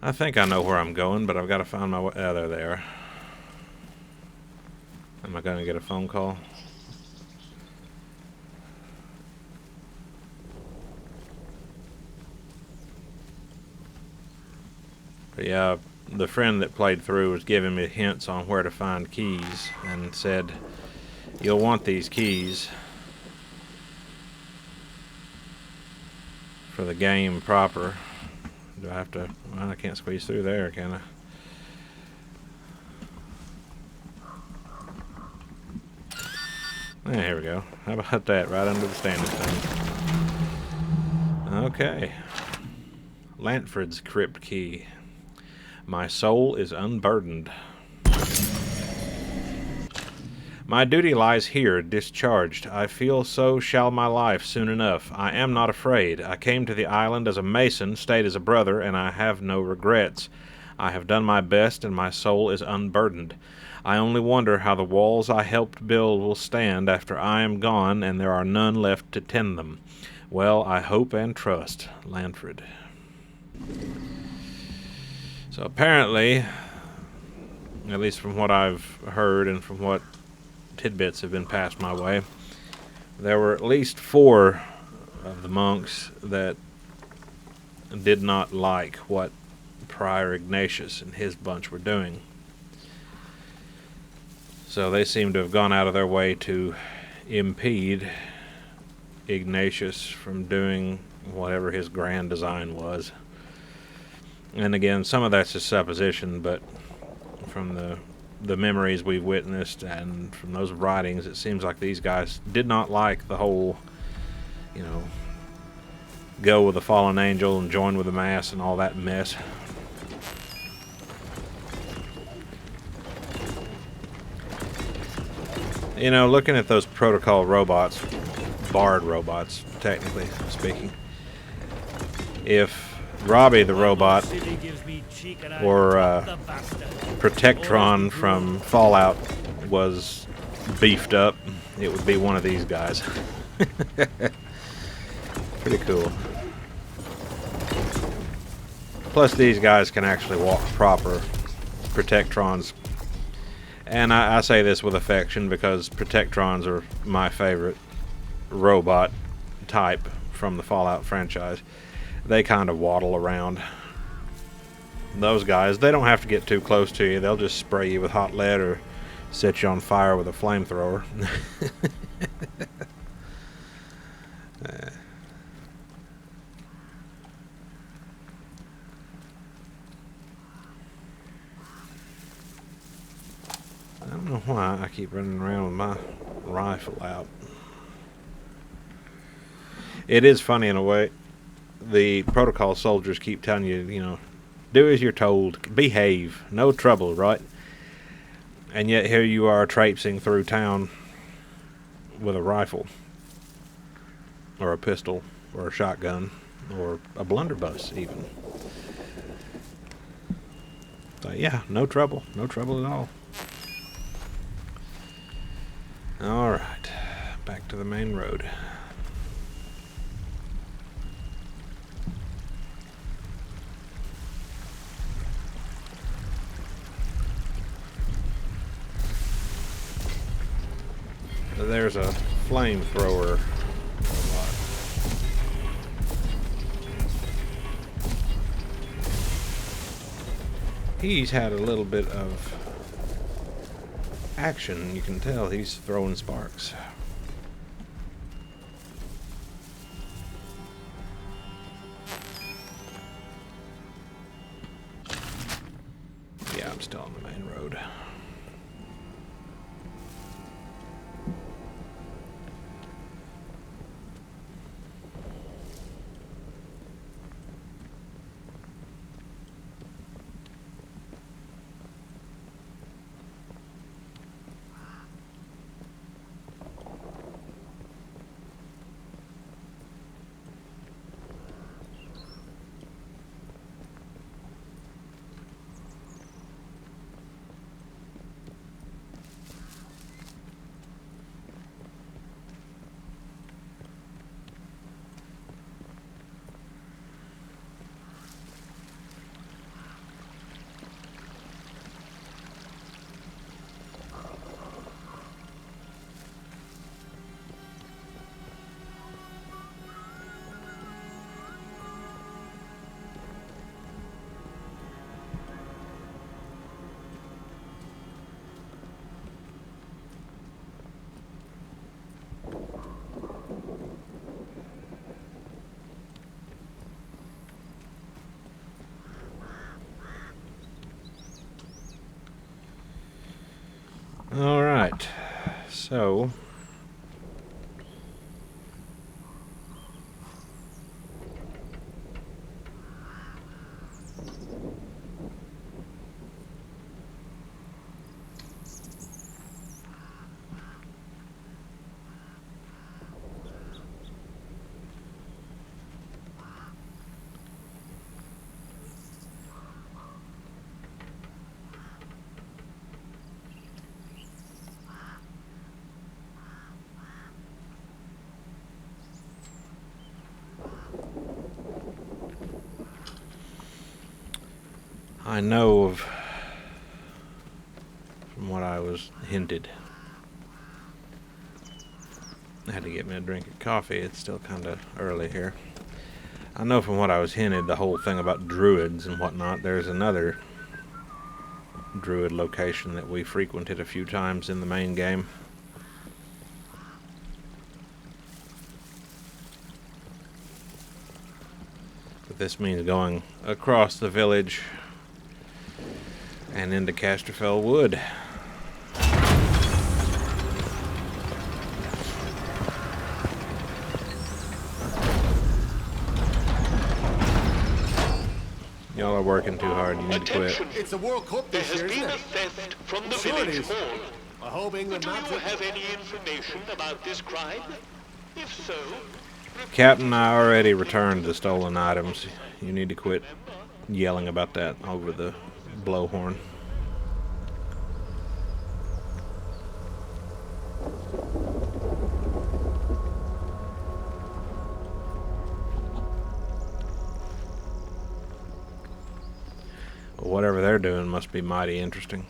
I think I know where I'm going, but I've got to find my way. Oh, they're there. Am I going to get a phone call? But yeah, the friend that played through was giving me hints on where to find keys and said, you'll want these keys for the game proper. Do I have to... Well, I can't squeeze through there, can I? Here we go. How about that? Right under the standing stone. Okay. Lantfred's crypt key. My soul is unburdened. My duty lies here, discharged. I feel so shall my life soon enough. I am not afraid. I came to the island as a mason, stayed as a brother, and I have no regrets. I have done my best, and my soul is unburdened. I only wonder how the walls I helped build will stand after I am gone, and there are none left to tend them. Well, I hope and trust. Lantfred. So apparently, at least from what I've heard and from what tidbits have been passed my way, there were at least 4 of the monks that did not like what Prior Ignatius and his bunch were doing. So they seem to have gone out of their way to impede Ignatius from doing whatever his grand design was. And again, some of that's just supposition, but from the memories we've witnessed and from those writings, it seems like these guys did not like the whole, go with the fallen angel and join with the mass and all that mess. Looking at those protocol robots, Bard robots, technically speaking, if Robbie the robot or Protectron from Fallout was beefed up, it would be one of these guys. Pretty cool. Plus these guys can actually walk proper. Protectrons. And I say this with affection because Protectrons are my favorite robot type from the Fallout franchise. They kind of waddle around. Those guys, they don't have to get too close to you. They'll just spray you with hot lead or set you on fire with a flamethrower. I don't know why I keep running around with my rifle out. It is funny in a way. The protocol soldiers keep telling you, do as you're told, behave, no trouble, right? And yet here you are traipsing through town with a rifle, or a pistol, or a shotgun, or a blunderbuss even. So yeah, no trouble at all. Alright, back to the main road. There's a flamethrower. He's had a little bit of action. You can tell he's throwing sparks. Yeah, I'm still on the main road. Alright, so I know of, from what I was hinted. I had to get me a drink of coffee. It's still kind of early here. I know from what I was hinted, the whole thing about druids and whatnot, there's another druid location that we frequented a few times in the main game. But this means going across the village and into Casterfell Wood. Y'all are working too hard. You need to quit. It's the World Cup this year, isn't it? Theft from the Sure it village is. hall. I hope England Do you nabbed it. have any information about this crime? If so, Captain, I already returned the stolen items. You need to quit yelling about that over the blowhorn. Whatever they're doing must be mighty interesting.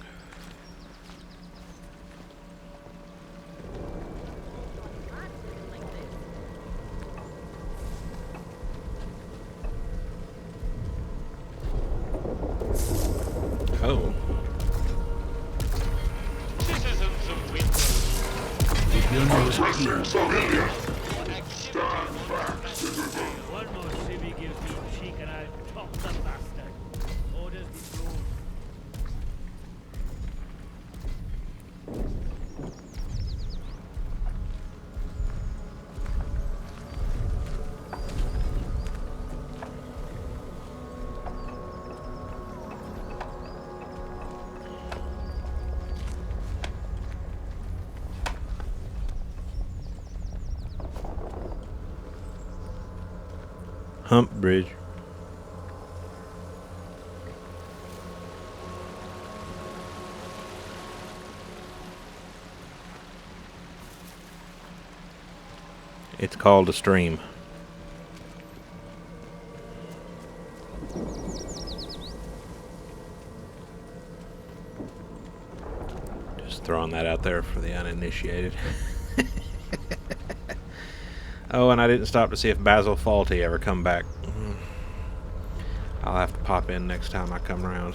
Oh. citizens of Windsor, Keep your nose Residents familiar. Stand back, citizen. One more civvy gives me cheek and I'll top the bastard. Orders be thrown. Hump Bridge. It's called a stream. Just throwing that out there for the uninitiated. Oh, and I didn't stop to see if Basil Fawlty ever come back. I'll have to pop in next time I come around.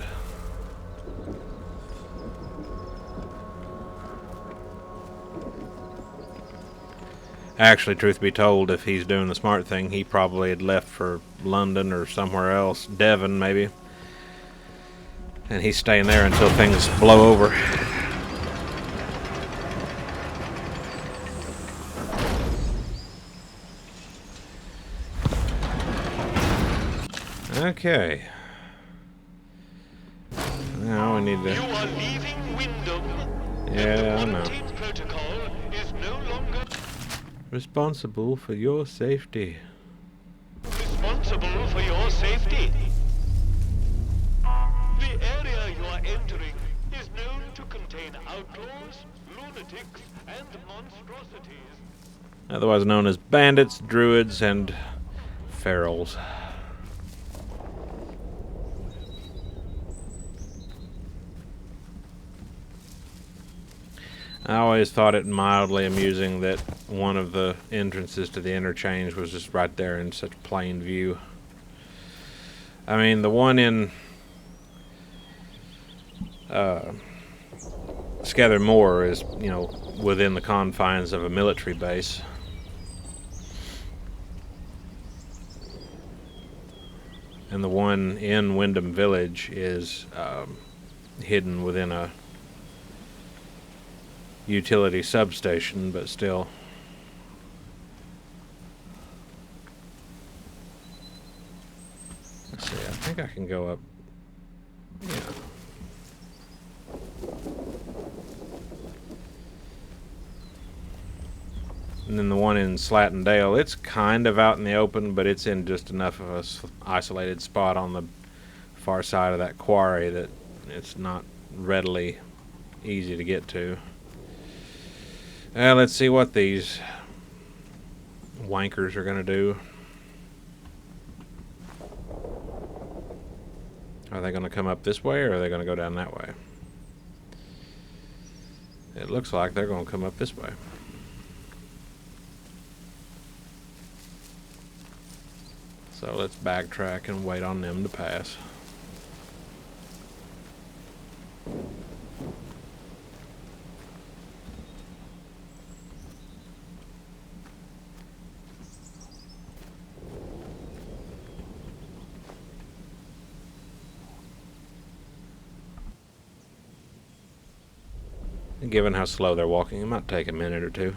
Actually, truth be told, if he's doing the smart thing, he probably had left for London or somewhere else. Devon, maybe. And he's staying there until things blow over. Okay. Now we need to... you are leaving Wyndham. Yeah, I the know. quarantine protocol is no longer Responsible for your safety. responsible for your safety. The area you are entering is known to contain outlaws, lunatics, and monstrosities. Otherwise known as bandits, druids, and ferals. I always thought it mildly amusing that one of the entrances to the interchange was just right there in such plain view. I mean, the one in Scather Moor is, you know, within the confines of a military base. And the one in Wyndham Village is hidden within a utility substation, but still. Let's see, I think I can go up. Yeah. And then the one in Slattendale, it's kind of out in the open, but it's in just enough of a isolated spot on the far side of that quarry that it's not readily easy to get to. Let's see what these wankers are going to do. Are they going to come up this way, or are they going to go down that way? It looks like they're going to come up this way. So let's backtrack and wait on them to pass. And given how slow they're walking, it might take a minute or two.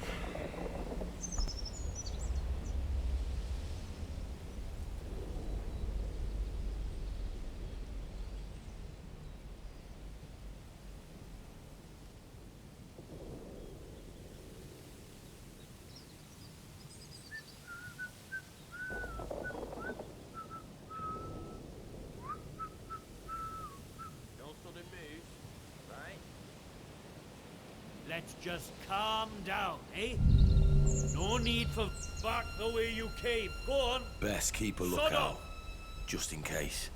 Let's just calm down, eh? No need for back the way you came. Go on. Best keep a Sod lookout, off. just in case.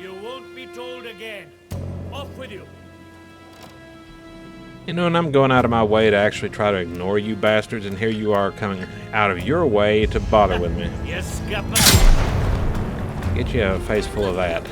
You won't be told again. Off with you. You know, and I'm going out of my way to actually try to ignore you bastards, and here you are coming out of your way to bother with me. Yes, Skipper. Get you a face full of that.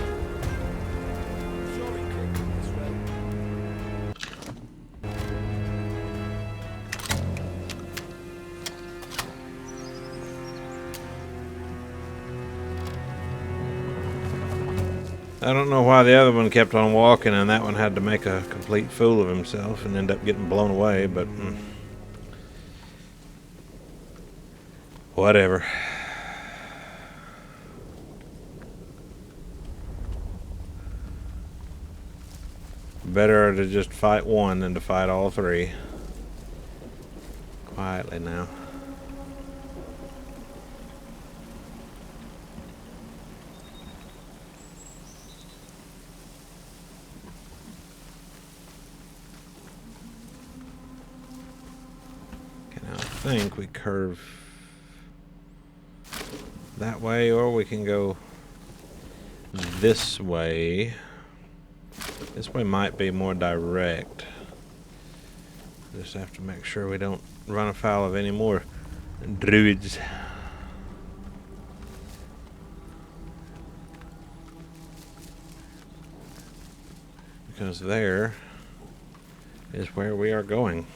I don't know why the other one kept on walking and that one had to make a complete fool of himself and end up getting blown away, but whatever. Better to just fight one than to fight all three. Quietly now. I think we curve that way, or we can go this way. This way might be more direct. Just have to make sure we don't run afoul of any more druids. Because there is where we are going.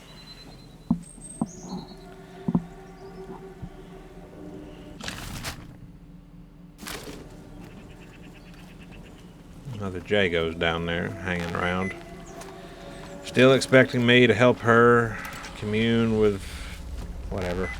Another Jago's down there hanging around. Still expecting me to help her commune with whatever.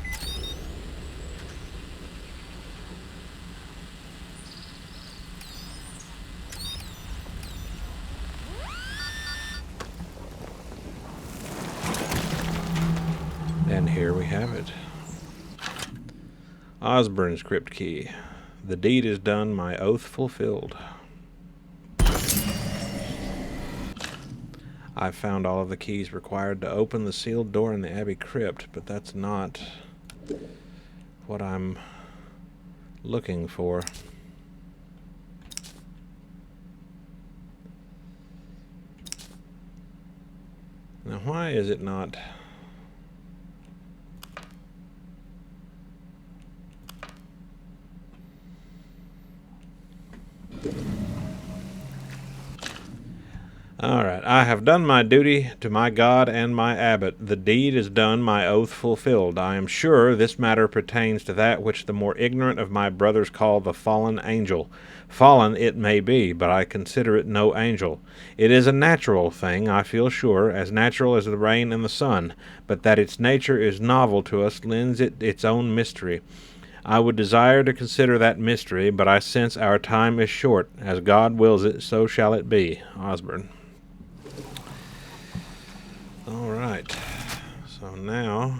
And here we have it. Osborne's crypt key. The deed is done, my oath fulfilled. I've found all of the keys required to open the sealed door in the Abbey crypt, but that's not what I'm looking for. Now, why is it not? Alright, I have done my duty to my God and my abbot. The deed is done, my oath fulfilled. I am sure this matter pertains to that which the more ignorant of my brothers call the fallen angel. Fallen it may be, but I consider it no angel. It is a natural thing, I feel sure, as natural as the rain and the sun, but that its nature is novel to us lends it its own mystery. I would desire to consider that mystery, but I sense our time is short. As God wills it, so shall it be. Osborne. Alright, so now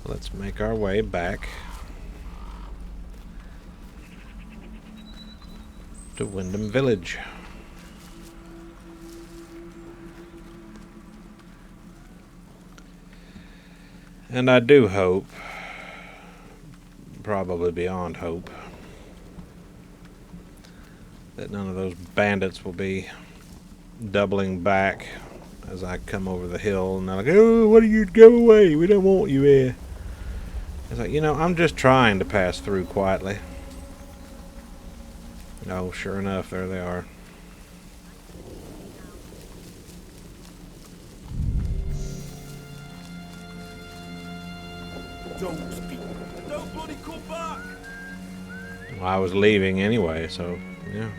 let's make our way back to Wyndham Village. And I do hope, probably beyond hope, that none of those bandits will be doubling back as I come over the hill and they're like, oh, what do you, go away, we don't want you here. It's like, I'm just trying to pass through quietly. Oh, sure enough, there they are. Don't bloody come back! Well, I was leaving anyway, so, yeah.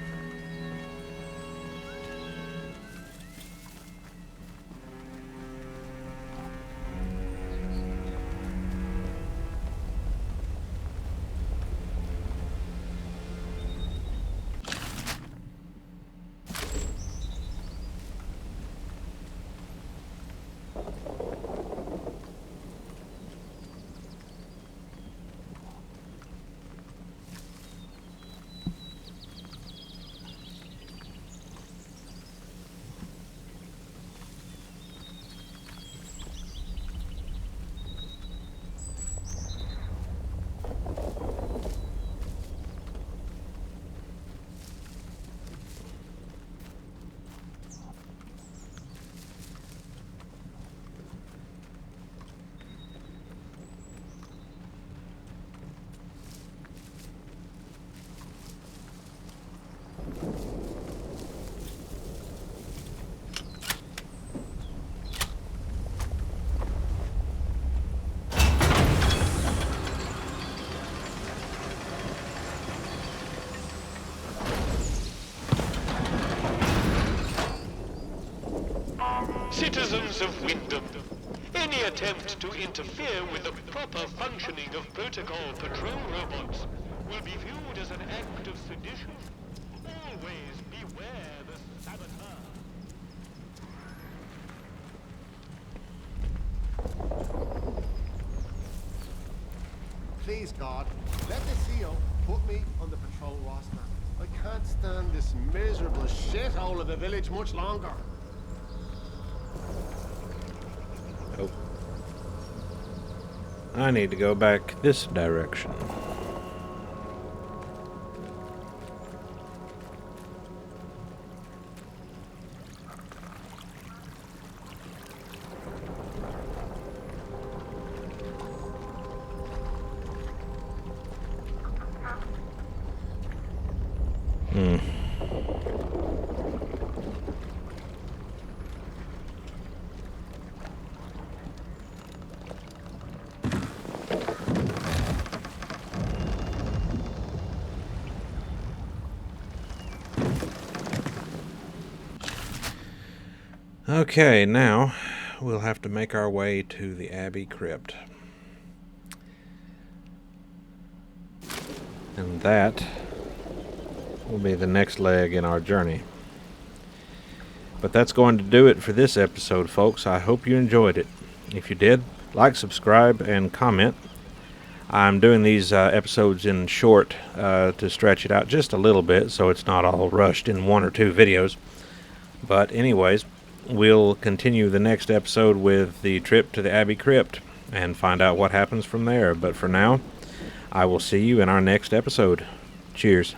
Citizens of Wyndham, any attempt to interfere with the proper functioning of protocol patrol robots will be viewed as an act of sedition. Always beware the saboteur. Please, God, let the CO put me on the patrol roster. I can't stand this miserable shithole of a village much longer. Oh. I need to go back this direction. Okay, now we'll have to make our way to the Abbey Crypt. And that will be the next leg in our journey. But that's going to do it for this episode, folks. I hope you enjoyed it. If you did, like, subscribe, and comment. I'm doing these episodes in short to stretch it out just a little bit so it's not all rushed in 1 or 2 videos. But anyways, we'll continue the next episode with the trip to the Abbey Crypt and find out what happens from there. But for now, I will see you in our next episode. Cheers.